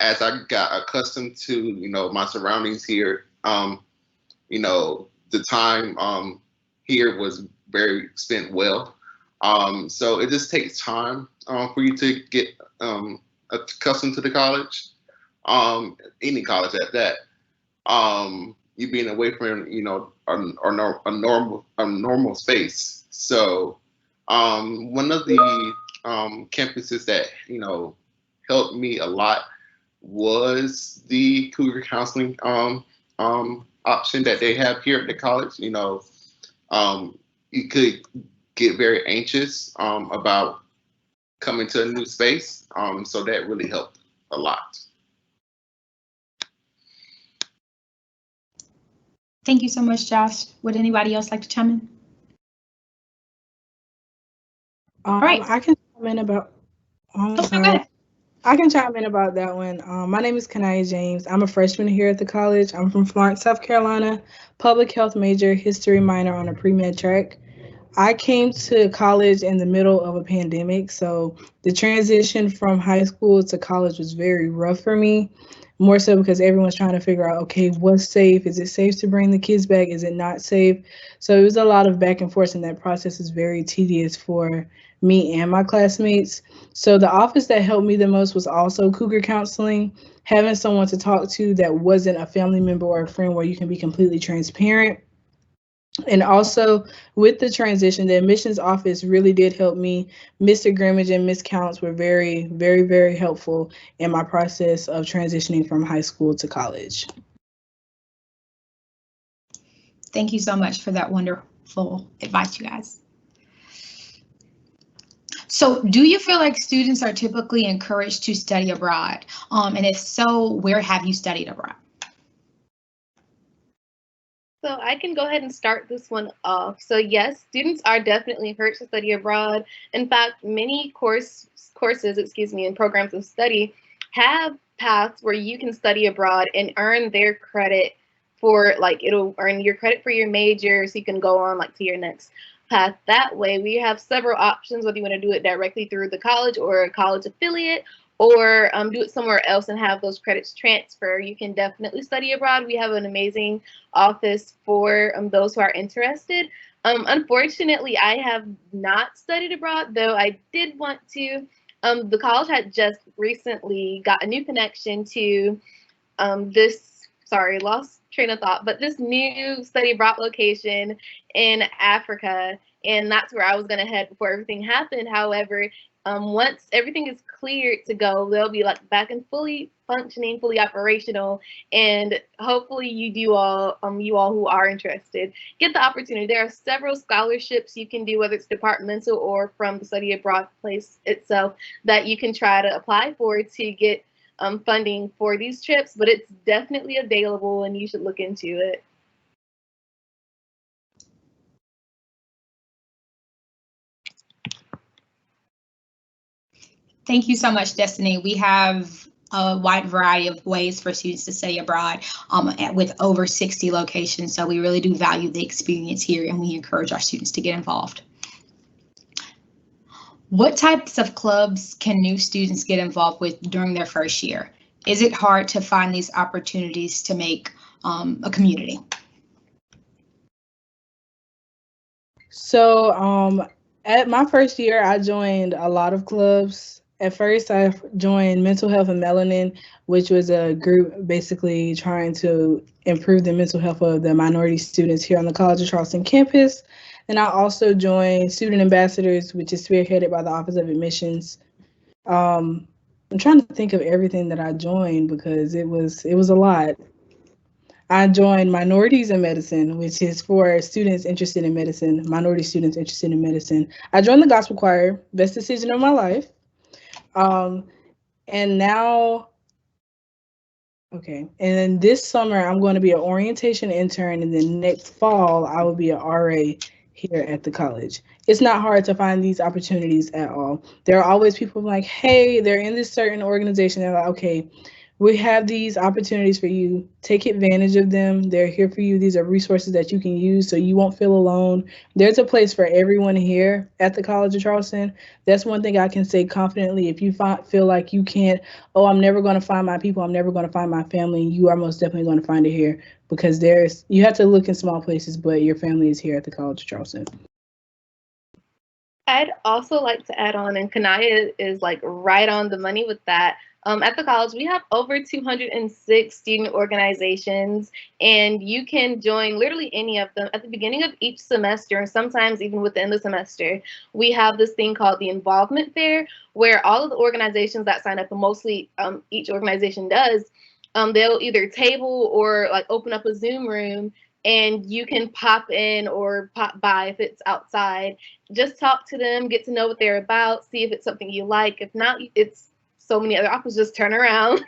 as I got accustomed to, my surroundings here, the time here was very spent well. So it just takes time for you to get accustomed to the college, any college at that. You being away from a normal space. So one of the campuses that helped me a lot was the Cougar counseling option that they have here at the college. You could get very anxious about coming to a new space. So that really helped a lot. Thank you so much, Josh. Would anybody else like to chime in? All right. I can chime in about. I can chime in about that one. My name is Kanaya James. I'm a freshman here at the college. I'm from Florence, South Carolina, public health major, history minor on a pre-med track. I came to college in the middle of a pandemic, so the transition from high school to college was very rough for me, more so because everyone's trying to figure out, okay, what's safe? Is it safe to bring the kids back? Is it not safe? So it was a lot of back and forth, and that process is very tedious for me and my classmates. So the office that helped me the most was also Cougar Counseling, having someone to talk to that wasn't a family member or a friend where you can be completely transparent. And also with the transition, the admissions office really did help me. Mr. Grimmage and Ms. Counts were very, very, very helpful in my process of transitioning from high school to college. Thank you so much for that wonderful advice, you guys. So do you feel like students are typically encouraged to study abroad? And if so, where have you studied abroad? So I can go ahead and start this one off. So yes, students are definitely encouraged to study abroad. In fact, many courses, and programs of study have paths where you can study abroad and earn their credit for, like, it'll earn your credit for your major, so you can go on like to your next path that way. We have several options, whether you want to do it directly through the college or a college affiliate, or do it somewhere else and have those credits transfer. You can definitely study abroad. We have an amazing office for those who are interested. Unfortunately, I have not studied abroad, though I did want to. The college had just recently got a new connection to lost train of thought, but this new study abroad location in Africa, and that's where I was going to head before everything happened. However, once everything is cleared to go, they'll be like back and fully functioning, fully operational, and hopefully you all who are interested get the opportunity. There are several scholarships you can do, whether it's departmental or from the study abroad place itself, that you can try to apply for to get funding for these trips, but it's definitely available and you should look into it. Thank you so much, Destiny. We have a wide variety of ways for students to study abroad with over 60 locations. So we really do value the experience here, and we encourage our students to get involved. What types of clubs can new students get involved with during their first year? Is it hard to find these opportunities to make a community? So at my first year, I joined a lot of clubs. At first, I joined Mental Health and Melanin, which was a group basically trying to improve the mental health of the minority students here on the College of Charleston campus. And I also joined Student Ambassadors, which is spearheaded by the Office of Admissions. I'm trying to think of everything that I joined because it was a lot. I joined Minorities in Medicine, which is for students interested in medicine, minority students interested in medicine. I joined the gospel choir, best decision of my life. And now, okay, and then this summer I'm going to be an orientation intern, and then next fall I will be an RA here at the college. It's not hard to find these opportunities at all. There are always people like, hey, they're in this certain organization. They're like, okay, we have these opportunities for you. Take advantage of them. They're here for you. These are resources that you can use so you won't feel alone. There's a place for everyone here at the College of Charleston. That's one thing I can say confidently. If you feel like you can't, oh, I'm never going to find my people, I'm never going to find my family, you are most definitely going to find it here, because you have to look in small places, but your family is here at the College of Charleston. I'd also like to add on, and Kanaya is like right on the money with that. At the college, we have over 206 student organizations, and you can join literally any of them at the beginning of each semester, and sometimes even within the semester. We have this thing called the Involvement Fair, where all of the organizations that sign up, and mostly each organization does, they'll either table or like open up a Zoom room, and you can pop in or pop by if it's outside. Just talk to them, get to know what they're about, see if it's something you like. If not, it's so many other options. Just turn around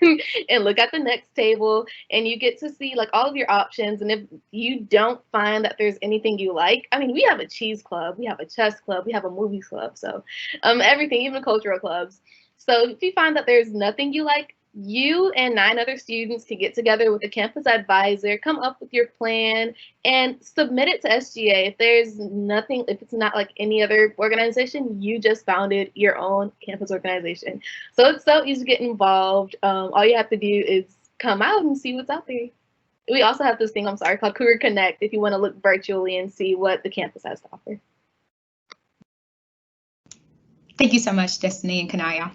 and look at the next table, and you get to see like all of your options. And if you don't find that there's anything you like, I mean, we have a cheese club, we have a chess club, we have a movie club, so everything, even cultural clubs. So if you find that there's nothing you like, you and 9 other students can get together with the campus advisor, come up with your plan, and submit it to SGA. If there's nothing, if it's not like any other organization, you just founded your own campus organization. So it's so easy to get involved. All you have to do is come out and see what's out there. We also have this thing, called Career Connect, if you want to look virtually and see what the campus has to offer. Thank you so much, Destiny and Kanaya.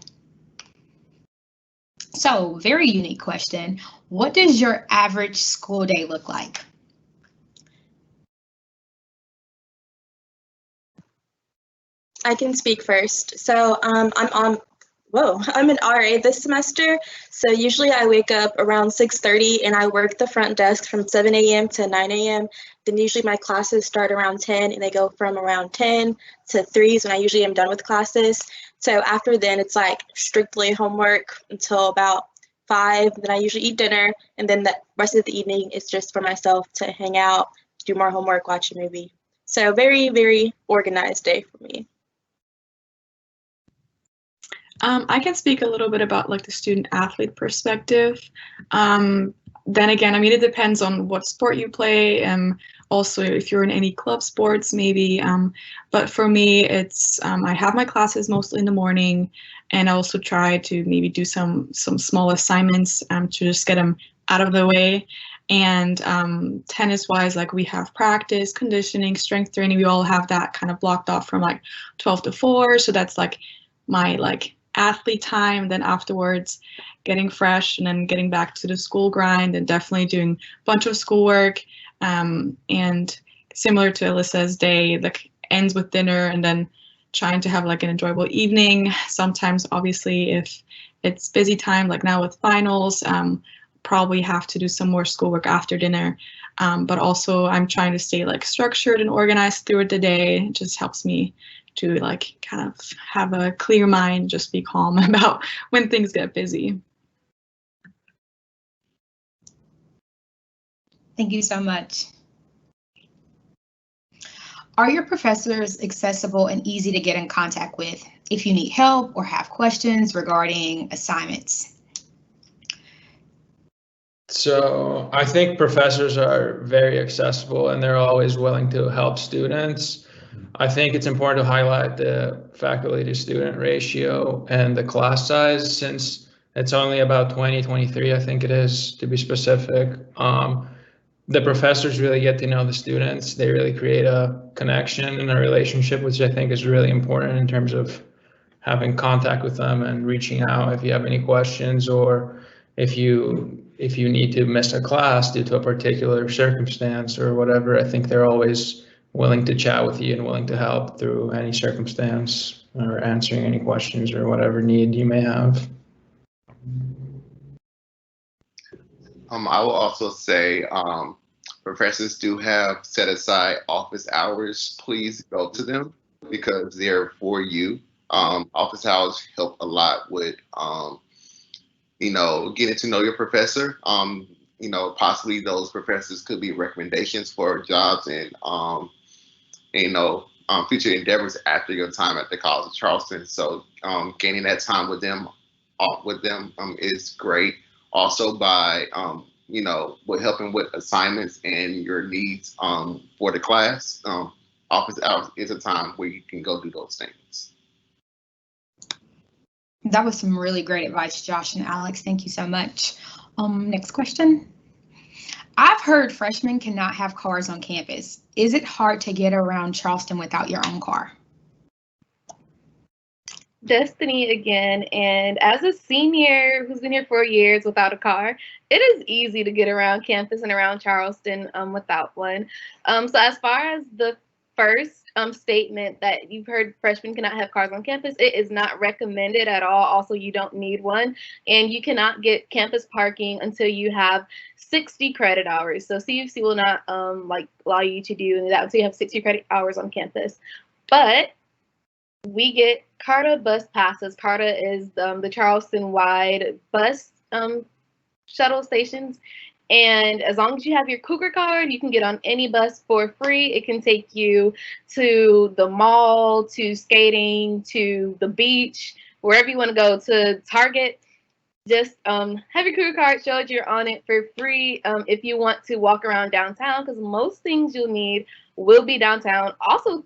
So, very unique question. What does your average school day look like? I can speak first. So I'm an RA this semester. So usually I wake up around 6:30 and I work the front desk from 7 a.m. to 9 a.m. Then usually my classes start around 10 and they go from around 10 to 3 is when I usually am done with classes. So after then it's like strictly homework until about 5. Then I usually eat dinner, and then the rest of the evening is just for myself to hang out, do more homework, watch a movie. So very, very organized day for me. I can speak a little bit about like the student athlete perspective. Then again, I mean, it depends on what sport you play, and also if you're in any club sports, maybe. But for me, it's I have my classes mostly in the morning, and I also try to maybe do some small assignments to just get them out of the way. And tennis-wise, like we have practice, conditioning, strength training. We all have that kind of blocked off from like 12 to 4. So that's like my like athlete time. Then afterwards, getting fresh and then getting back to the school grind and definitely doing a bunch of schoolwork. And similar to Alyssa's day, like ends with dinner and then trying to have like an enjoyable evening. Sometimes, obviously, if it's busy time, like now with finals, probably have to do some more schoolwork after dinner. But also I'm trying to stay like structured and organized throughout the day. It just helps me to like kind of have a clear mind, just be calm about when things get busy. Thank you so much. Are your professors accessible and easy to get in contact with if you need help or have questions regarding assignments? So I think professors are very accessible and they're always willing to help students. I think it's important to highlight the faculty to student ratio and the class size, since it's only about 23, I think it is, to be specific. The professors really get to know the students. They really create a connection and a relationship, which I think is really important in terms of having contact with them and reaching out if you have any questions, or if you need to miss a class due to a particular circumstance or whatever. I think they're always willing to chat with you and willing to help through any circumstance or answering any questions or whatever need you may have. I will also say professors do have set aside office hours. Please go to them because they're for you. Office hours help a lot with getting to know your professor. Possibly those professors could be recommendations for jobs and future endeavors after your time at the College of Charleston. So gaining that time with them is great. Also by with helping with assignments and your needs for the class. Office hours is a time where you can go do those things. That was some really great advice, Josh and Alex. Thank you so much. Next question. I've heard freshmen cannot have cars on campus. Is it hard to get around Charleston without your own car? Destiny again, and as a senior who's been here 4 years without a car, it is easy to get around campus and around Charleston without one. So as far as the first statement that you've heard freshmen cannot have cars on campus, it is not recommended at all. Also, you don't need one, and you cannot get campus parking until you have 60 credit hours. So CofC will not allow you to do that until you have 60 credit hours on campus. But we get CARTA bus passes. CARTA is the Charleston-wide bus shuttle stations. And as long as you have your Cougar card, you can get on any bus for free. It can take you to the mall, to skating, to the beach, wherever you want to go, to Target. Just have your Cougar card, show that you're on it for free. If you want to walk around downtown, because most things you'll need will be downtown. Also,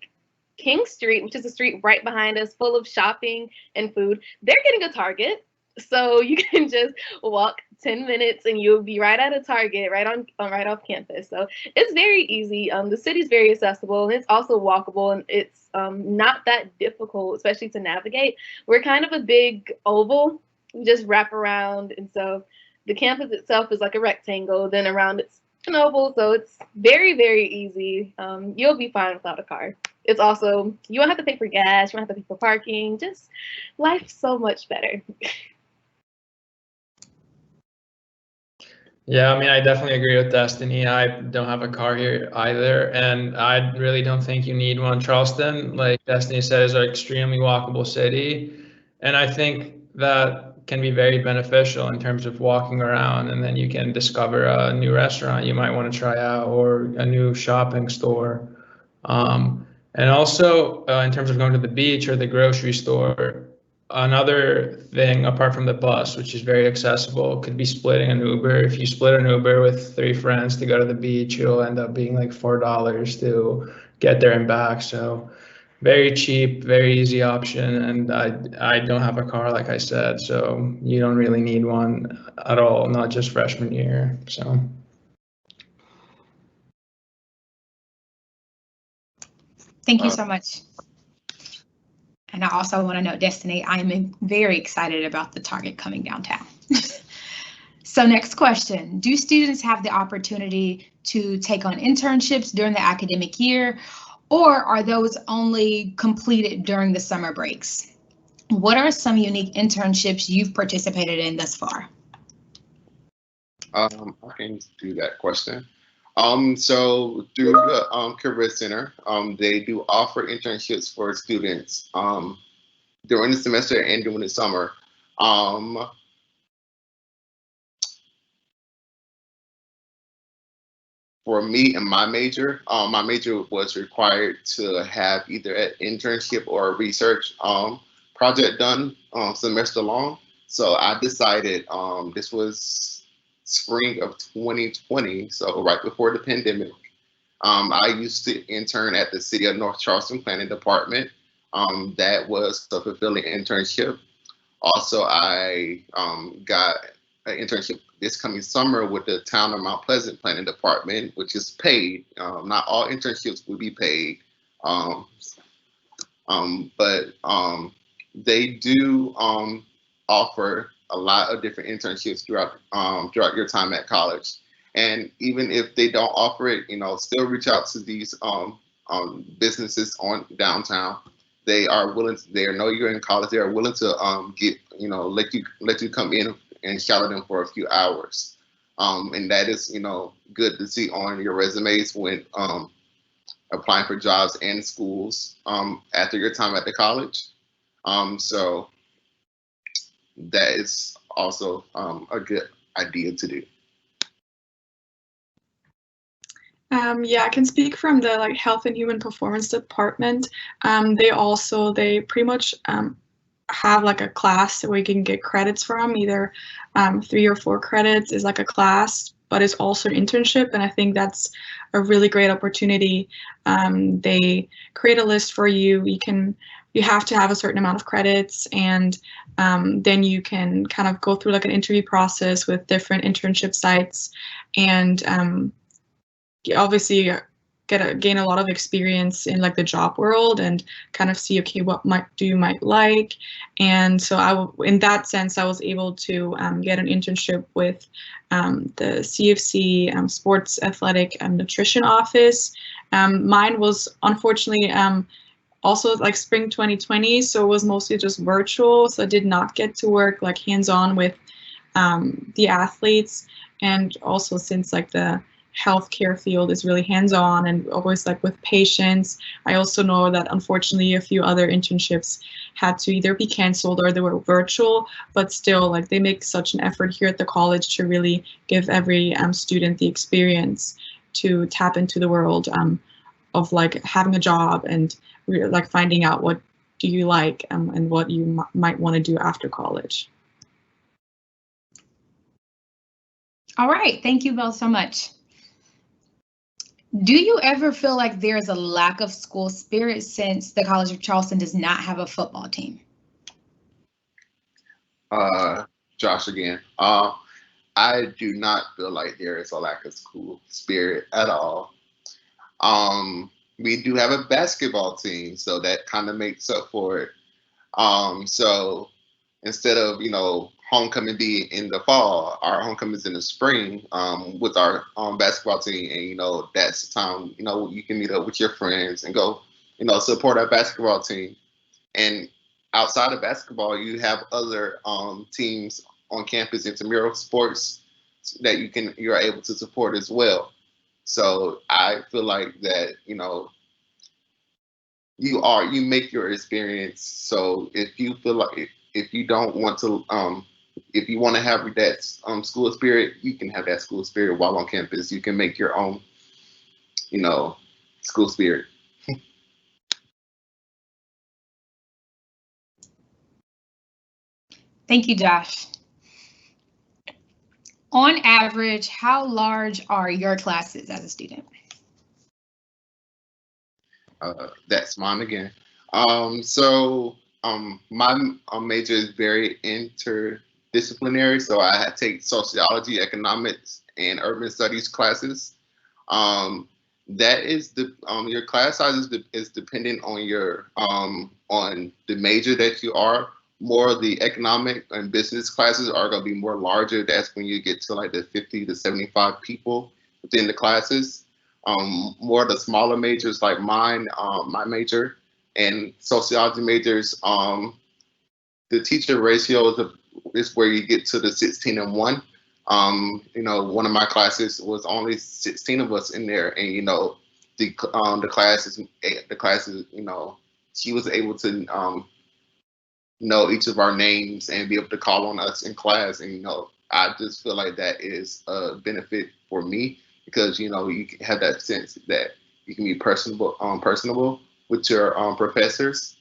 King Street, which is a street right behind us, full of shopping and food, they're getting a Target. So you can just walk 10 minutes and you'll be right at a Target, right off campus. So it's very easy. The city's very accessible and it's also walkable, and it's not that difficult, especially to navigate. We're kind of a big oval. We just wrap around, and so the campus itself is like a rectangle. Then around it's an oval, so it's very, very easy. You'll be fine without a car. It's also, you won't have to pay for gas, you won't have to pay for parking. Just life's so much better. Yeah, I mean, I definitely agree with Destiny. I don't have a car here either, and I really don't think you need one. Charleston, like Destiny said, is an extremely walkable city, and I think that can be very beneficial in terms of walking around, and then you can discover a new restaurant you might want to try out or a new shopping store. And also in terms of going to the beach or the grocery store, another thing apart from the bus, which is very accessible, could be splitting an Uber. If you split an Uber with 3 friends to go to the beach, it'll end up being like $4 to get there and back. So very cheap, very easy option. And I don't have a car, like I said, so you don't really need one at all, not just freshman year. So. Thank you so much. And I also want to note, Destiny, I am very excited about the Target coming downtown. So next question, do students have the opportunity to take on internships during the academic year, or are those only completed during the summer breaks? What are some unique internships you've participated in thus far? I can do that question. So through the Career Center, they do offer internships for students during the semester and during the summer. For me and my major was required to have either an internship or a research project done semester long. So I decided, this was spring of 2020, so right before the pandemic. I used to intern at the City of North Charleston Planning Department. That was a fulfilling internship. Also, I got an internship this coming summer with the Town of Mount Pleasant Planning Department, which is paid. Not all internships will be paid, but they do offer a lot of different internships throughout your time at college. And even if they don't offer it, still reach out to these businesses on downtown. They are willing. They know you're in college. They are willing to let you come in and shadow them for a few hours. And that is good to see on your resumes when applying for jobs and schools after your time at the college. So that is also a good idea to do. Yeah, I can speak from the Health and Human Performance Department. They pretty much have a class where you can get credits from, either 3 or 4 credits is a class, but it's also an internship, and I think that's a really great opportunity. They create a list for you. You have to have a certain amount of credits, and then you can kind of go through an interview process with different internship sites, and obviously gain a lot of experience in the job world and kind of see, okay, what you might like. And so in that sense, I was able to get an internship with the CFC Sports Athletic Nutrition Office. Mine was unfortunately also spring 2020, so it was mostly just virtual. So I did not get to work hands-on with the athletes. And also since the healthcare field is really hands-on and always with patients, I also know that unfortunately a few other internships had to either be canceled or they were virtual, but still they make such an effort here at the college to really give every student the experience to tap into the world of having a job and finding out what do you like and what you might want to do after college. All right, thank you both so much. Do you ever feel like there's a lack of school spirit since the College of Charleston does not have a football team? Josh again. I do not feel like there is a lack of school spirit at all. We do have a basketball team, so that kind of makes up for it. So instead of, homecoming be in the fall, our homecoming is in the spring with our basketball team. And, that's the time, you can meet up with your friends and go, support our basketball team. And outside of basketball, you have other teams on campus, intramural sports that you're able to support as well. So I feel like that, you make your experience. So if you feel like, if you don't want to, if you want to have that school spirit, you can have that school spirit while on campus. You can make your own, school spirit. Thank you, Josh. On average, how large are your classes as a student? That's mine again. My major is very interdisciplinary, so I take sociology, economics, and urban studies classes. That is your class size is dependent on your on the major that you are. More of the economic and business classes are going to be more larger. That's when you get to like the 50 to 75 people within the classes. More of the smaller majors like mine, my major, and sociology majors, the teacher ratio is where you get to the 16-1. One of my classes was only 16 of us in there, and the classes, she was able to know each of our names and be able to call on us in class, and I just feel like that is a benefit for me because you can have that sense that you can be personable with your professors.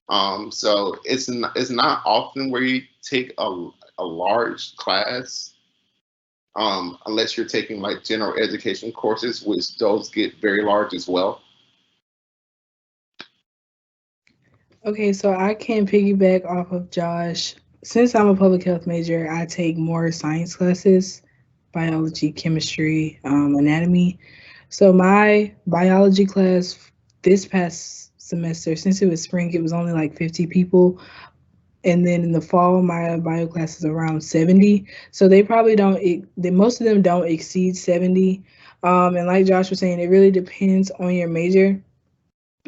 So it's not often where you take a large class. Unless you're taking like general education courses, which those get very large as well. Okay, so I can piggyback off of Josh. Since I'm a public health major, I take more science classes, biology, chemistry, anatomy. So my biology class this past semester, since it was spring, it was only like 50 people. And then in the fall, my bio class is around 70. So they probably most of them don't exceed 70. And like Josh was saying, it really depends on your major.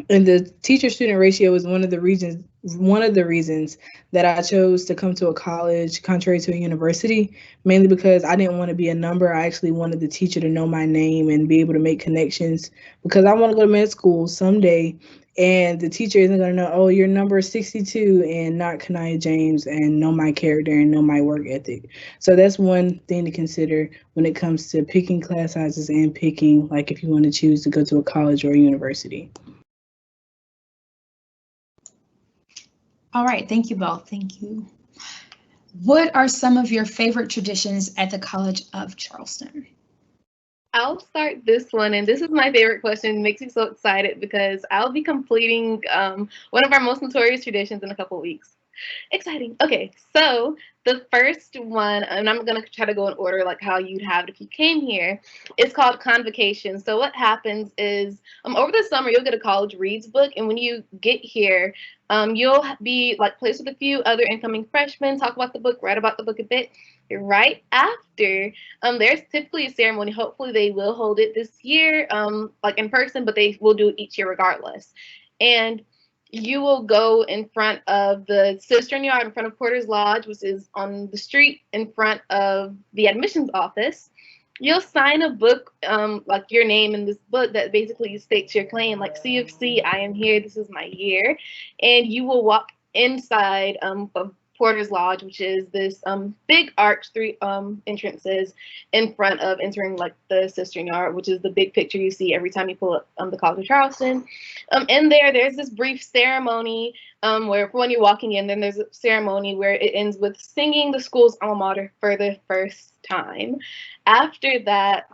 And the teacher-student ratio is one of the reasons that I chose to come to a college contrary to a university, mainly because I didn't want to be a number. I actually wanted the teacher to know my name and be able to make connections because I want to go to med school someday. And the teacher isn't going to know, oh, you're number 62 and not Kanaya James and know my character and know my work ethic. So that's one thing to consider when it comes to picking class sizes and picking, like if you want to choose to go to a college or a university. All right, thank you both. Thank you. What are some of your favorite traditions at the College of Charleston? I'll start this one, and this is my favorite question. It makes me so excited because I'll be completing one of our most notorious traditions in a couple weeks. Exciting. Okay, so the first one, and I'm going to try to go in order like how you'd have it if you came here, is called convocation. So what happens is over the summer, you'll get a college reads book, and when you get here, you'll be like placed with a few other incoming freshmen, talk about the book, write about the book a bit. Right after, there's typically a ceremony. Hopefully they will hold it this year, like in person, but they will do it each year regardless. And you will go in front of the cistern yard in front of Porter's Lodge, which is on the street in front of the admissions office. You'll sign a book, like your name in this book that basically states your claim, like CofC, I am here, this is my year. And you will walk inside of Porter's Lodge, which is this big arch, 3 entrances in front of entering like the cistern yard, which is the big picture you see every time you pull up the College of Charleston. In there's this brief ceremony where when you're walking in, then there's a ceremony where it ends with singing the school's alma mater for the first time. After that,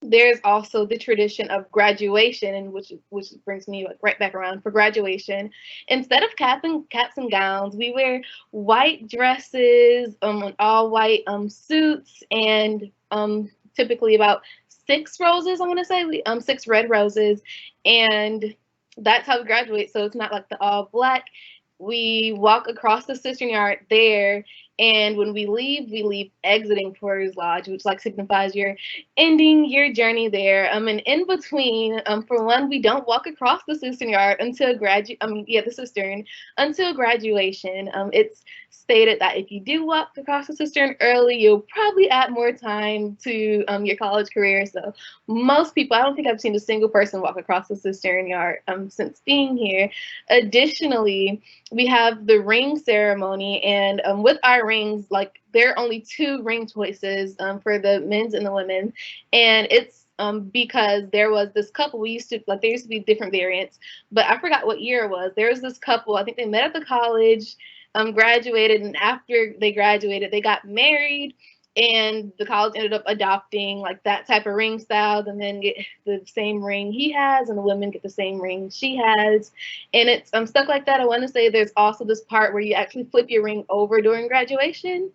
there's also the tradition of graduation, and which brings me like right back around for graduation. Instead of caps and gowns, we wear white dresses, all white suits, and typically about 6 roses. I'm gonna say 6 red roses, and that's how we graduate. So it's not like the all black. We walk across the cistern yard there, and when we leave exiting Porter's Lodge, which like signifies you're ending your journey there. And in between, for one, we don't walk across the cistern yard until until graduation. It's stated that if you do walk across the cistern early, you'll probably add more time to your college career. So most people, I don't think I've seen a single person walk across the cistern yard since being here. Additionally, we have the ring ceremony, and with our rings, like there are only 2 ring choices for the men's and the women, and it's because there was this couple, there used to be different variants, but I forgot what year it was. There was this couple, I think they met at the college. graduated, and after they graduated, they got married. And the college ended up adopting like that type of ring style, and then get the same ring he has, and the women get the same ring she has. And it's stuff like that. I want to say there's also this part where you actually flip your ring over during graduation.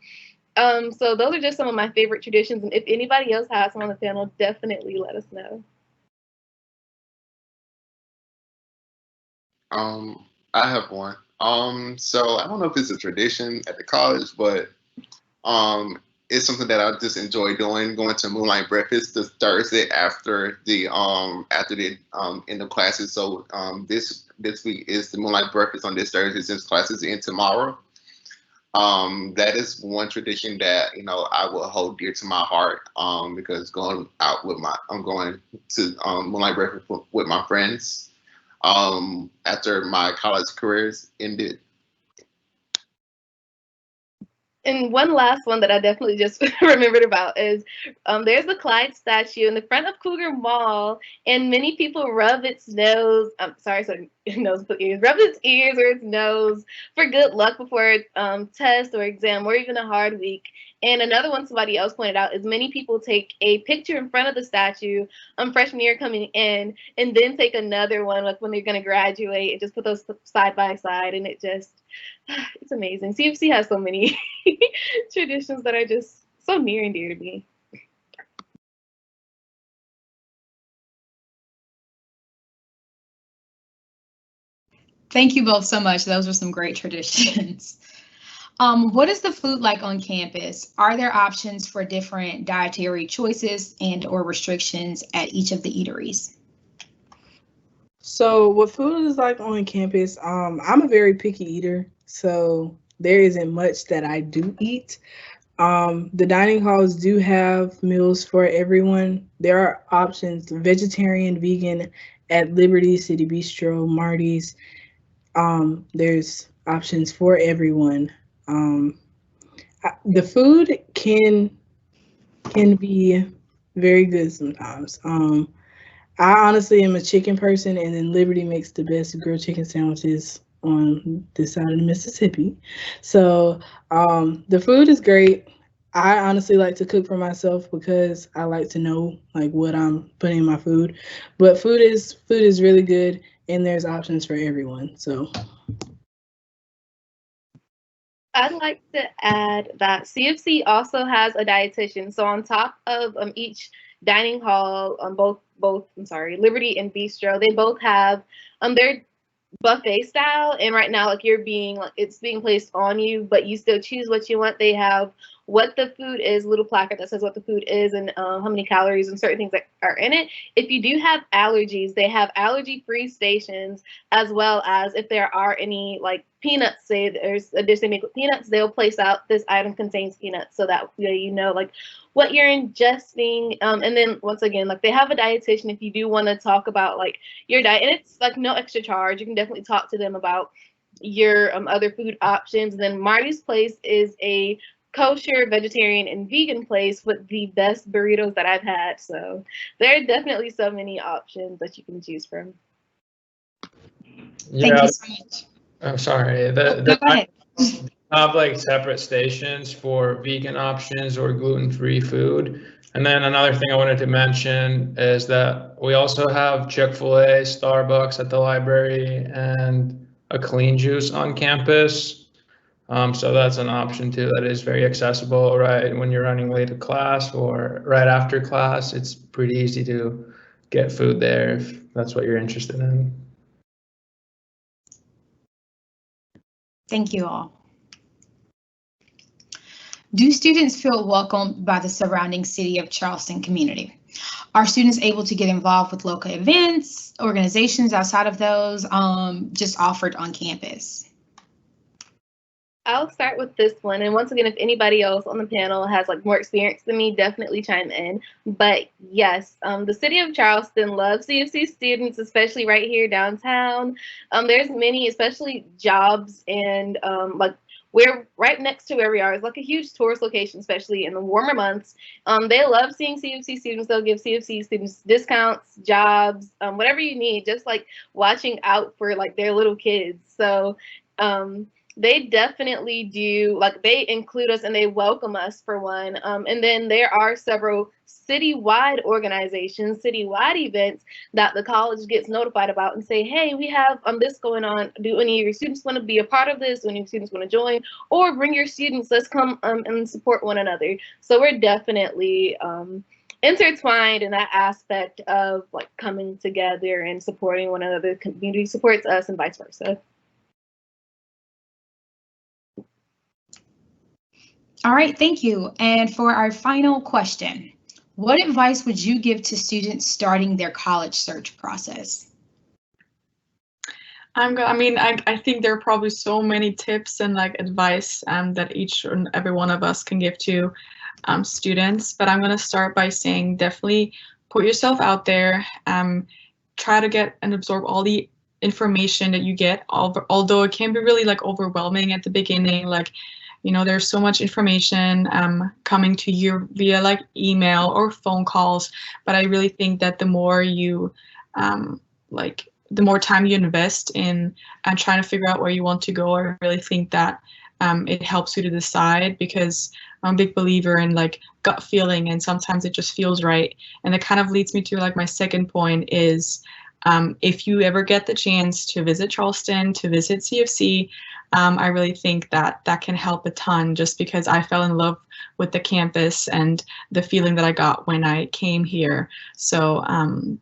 So those are just some of my favorite traditions. And if anybody else has them on the panel, definitely let us know. I have one. So I don't know if it's a tradition at the college, but it's something that I just enjoy doing, going to moonlight breakfast the Thursday after the end of classes. So this week is the moonlight breakfast on this Thursday since classes end tomorrow. That is one tradition that I will hold dear to my heart because I'm going to moonlight breakfast with my friends after my college careers ended. And one last one that I definitely just remembered about is there's the Clyde statue in the front of Cougar Mall, and many people rub its nose. Rub its ears or its nose for good luck before a test or exam or even a hard week. And another one somebody else pointed out is many people take a picture in front of the statue freshman year coming in, and then take another one like when they're going to graduate, and just put those side by side, and it's amazing. CofC has so many traditions that are just so near and dear to me. Thank you both so much. Those are some great traditions. What is the food like on campus? Are there options for different dietary choices and/or restrictions at each of the eateries? So what food is like on campus? I'm a very picky eater, so there isn't much that I do eat. The dining halls do have meals for everyone. There are options, vegetarian, vegan, at Liberty, City Bistro, Marty's. There's options for everyone. The food can be very good sometimes. I honestly am a chicken person, and then Liberty makes the best grilled chicken sandwiches on this side of the Mississippi. So the food is great. I honestly like to cook for myself because I like to know like what I'm putting in my food. But food is really good, and there's options for everyone. So I'd like to add that CofC also has a dietitian. So on top of each dining hall, Liberty and Bistro, they both have their buffet style. And right now, like it's being placed on you, but you still choose what you want. They have what the food is, little placard that says what the food is and how many calories and certain things that are in it. If you do have allergies, they have allergy-free stations, as well as if there are any like peanuts, say there's a dish they make with peanuts, they'll place out this item contains peanuts so that you know like what you're ingesting. And then once again, like they have a dietitian if you do want to talk about like your diet, and it's like no extra charge. You can definitely talk to them about your other food options. And then Marty's Place is a kosher, vegetarian, and vegan place with the best burritos that I've had. So there are definitely so many options that you can choose from. Yeah. Thank you so much. I'm sorry. Go ahead. Have like separate stations for vegan options or gluten-free food. And then another thing I wanted to mention is that we also have Chick-fil-A, Starbucks at the library, and a Clean Juice on campus. So that's an option too that is very accessible, right? When you're running late to class or right after class, it's pretty easy to get food there if that's what you're interested in. Thank you all. Do students feel welcomed by the surrounding City of Charleston community? Are students able to get involved with local events, organizations outside of those just offered on campus? I'll start with this one. And once again, if anybody else on the panel has like more experience than me, definitely chime in. But yes, the City of Charleston loves CofC students, especially right here downtown. There's many, especially jobs and like we're right next to where we are. It's like a huge tourist location, especially in the warmer months. They love seeing CofC students. They'll give CofC students discounts, jobs, whatever you need, just like watching out for like their little kids. So they definitely do, like they include us and they welcome us for one. And then there are several citywide organizations, citywide events that the college gets notified about and say, hey, we have this going on. Do any of your students want to be a part of this? Do any of your students want to join? Or bring your students, let's come and support one another. So we're definitely intertwined in that aspect of like coming together and supporting one another. The community supports us and vice versa. All right, thank you. And for our final question, what advice would you give to students starting their college search process? I think there are probably so many tips and like advice that each and every one of us can give to students, but I'm going to start by saying definitely put yourself out there, try to get and absorb all the information that you get, although it can be really like overwhelming at the beginning. Like, you know, there's so much information coming to you via like email or phone calls, but I really think that the more you the more time you invest in trying to figure out where you want to go, I really think that it helps you to decide, because I'm a big believer in like gut feeling, and sometimes it just feels right. And it kind of leads me to like my second point is, if you ever get the chance to visit Charleston, to visit CofC, I really think that that can help a ton, just because I fell in love with the campus and the feeling that I got when I came here. So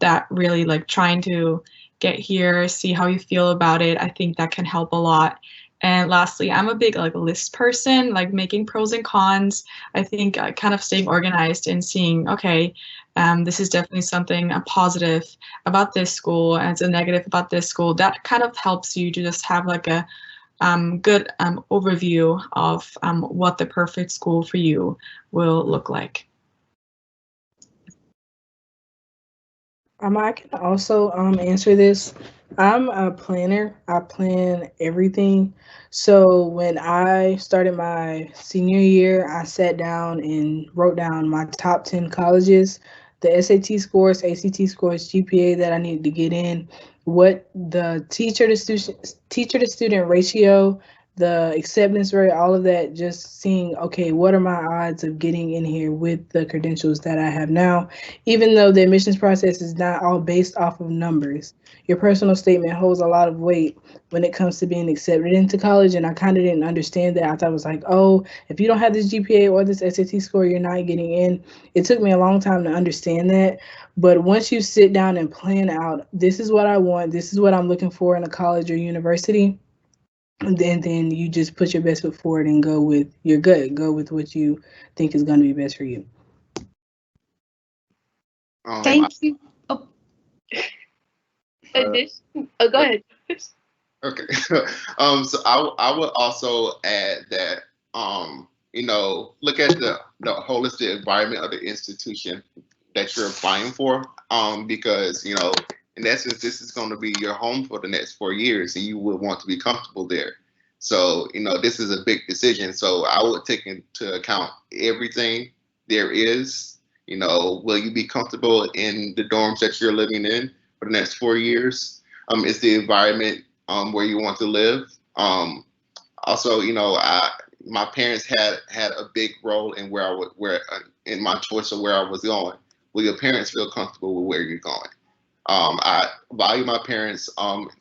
that really, like, trying to get here, see how you feel about it, I think that can help a lot. And lastly, I'm a big like list person, like making pros and cons. I think kind of staying organized and seeing, okay, this is definitely something positive about this school and it's a negative about this school. That kind of helps you to just have like a good overview of what the perfect school for you will look like. I can also answer this. I'm a planner. I plan everything. So when I started my senior year, I sat down and wrote down my top 10 colleges, the SAT scores, ACT scores, GPA that I needed to get in, what the teacher to student ratio, the acceptance rate, all of that, just seeing, okay, what are my odds of getting in here with the credentials that I have now? Even though the admissions process is not all based off of numbers, your personal statement holds a lot of weight when it comes to being accepted into college. And I kind of didn't understand that. I thought it was like, oh, if you don't have this GPA or this SAT score, you're not getting in. It took me a long time to understand that. But once you sit down and plan out, this is what I want, this is what I'm looking for in a college or university, and then you just put your best foot forward and go with your gut, go with what you think is going to be best for you. Thank you. Oh, go ahead. Okay. So I would also add that, you know, look at the holistic environment of the institution that you're applying for, because, you know, in essence, this is going to be your home for the next 4 years, and you will want to be comfortable there. So, you know, this is a big decision. So I would take into account everything there is. You know, will you be comfortable in the dorms that you're living in for the next 4 years? Is the environment where you want to live? Also, you know, my parents had a big role in in my choice of where I was going. Will your parents feel comfortable with where you're going? I value my parents,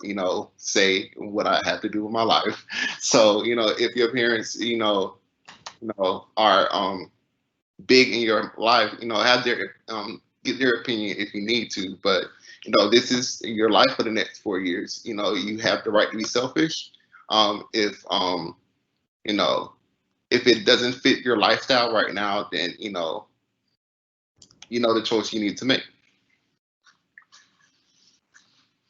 you know, say what I have to do with my life. So, you know, if your parents, you know, are big in your life, you know, have their get their opinion if you need to. But, you know, this is your life for the next 4 years. You know, you have the right to be selfish. If you know, if it doesn't fit your lifestyle right now, then you know the choice you need to make.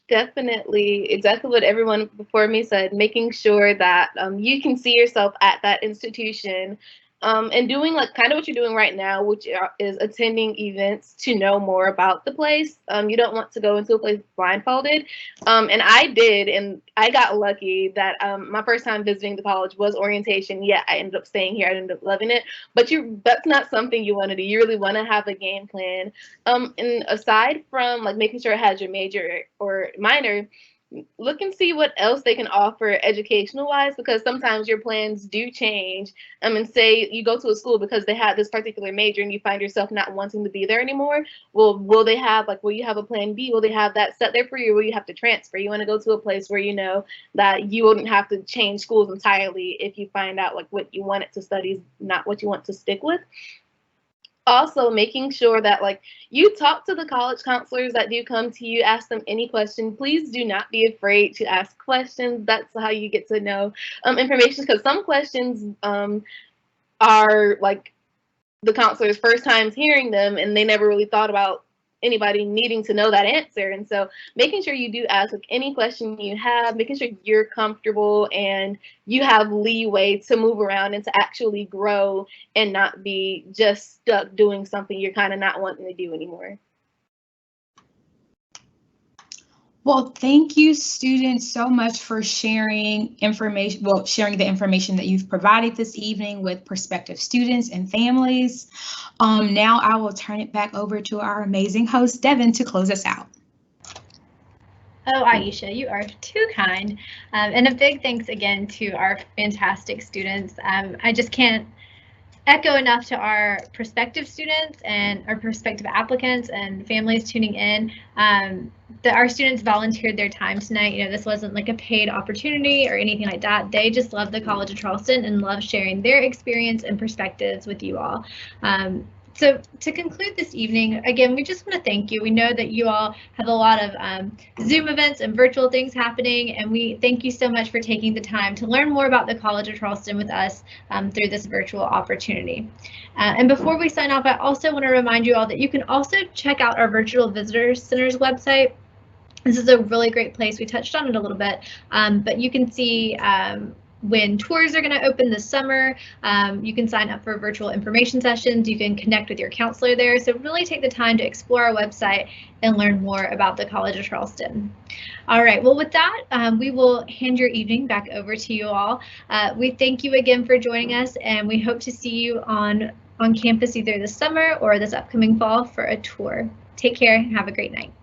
Definitely, exactly what everyone before me said, making sure that you can see yourself at that institution, and doing like kind of what you're doing right now, which is attending events to know more about the place. You don't want to go into a place blindfolded. And I did, and I got lucky that my first time visiting the college was orientation. Yeah, I ended up staying here. I ended up loving it. But that's not something you want to do. You really want to have a game plan. And aside from like making sure it has your major or minor, look and see what else they can offer educational wise, because sometimes your plans do change. And say you go to a school because they have this particular major and you find yourself not wanting to be there anymore. Well, will they have will you have a plan B? Will they have that set there for you? Or will you have to transfer? You want to go to a place where you know that you wouldn't have to change schools entirely if you find out what you wanted to study is not what you want to stick with. Also, making sure that you talk to the college counselors that do come to you, ask them any question. Please do not be afraid to ask questions. That's how you get to know information, because some questions are the counselor's first times hearing them and they never really thought about anybody needing to know that answer. And so making sure you do ask any question you have, making sure you're comfortable and you have leeway to move around and to actually grow and not be just stuck doing something you're kind of not wanting to do anymore. Well, thank you, students, so much for sharing information, sharing the information that you've provided this evening with prospective students and families. Now I will turn it back over to our amazing host, Devin, to close us out. Oh, Aisha, you are too kind. And a big thanks again to our fantastic students. I just can't echo enough to our prospective students and our prospective applicants and families tuning in. That our students volunteered their time tonight. This wasn't like a paid opportunity or anything like that. They just love the College of Charleston and love sharing their experience and perspectives with you all. So to conclude this evening, again, we just want to thank you. We know that you all have a lot of Zoom events and virtual things happening, and we thank you so much for taking the time to learn more about the College of Charleston with us through this virtual opportunity. And before we sign off, I also want to remind you all that you can also check out our Virtual Visitors Center's website. This is a really great place. We touched on it a little bit, but you can see when tours are going to open this summer. You can sign up for virtual information sessions. You can connect with your counselor there. So really take the time to explore our website and learn more about the College of Charleston. All right, well, with that, we will hand your evening back over to you all. We thank you again for joining us, and we hope to see you on campus either this summer or this upcoming fall for a tour. Take care and have a great night.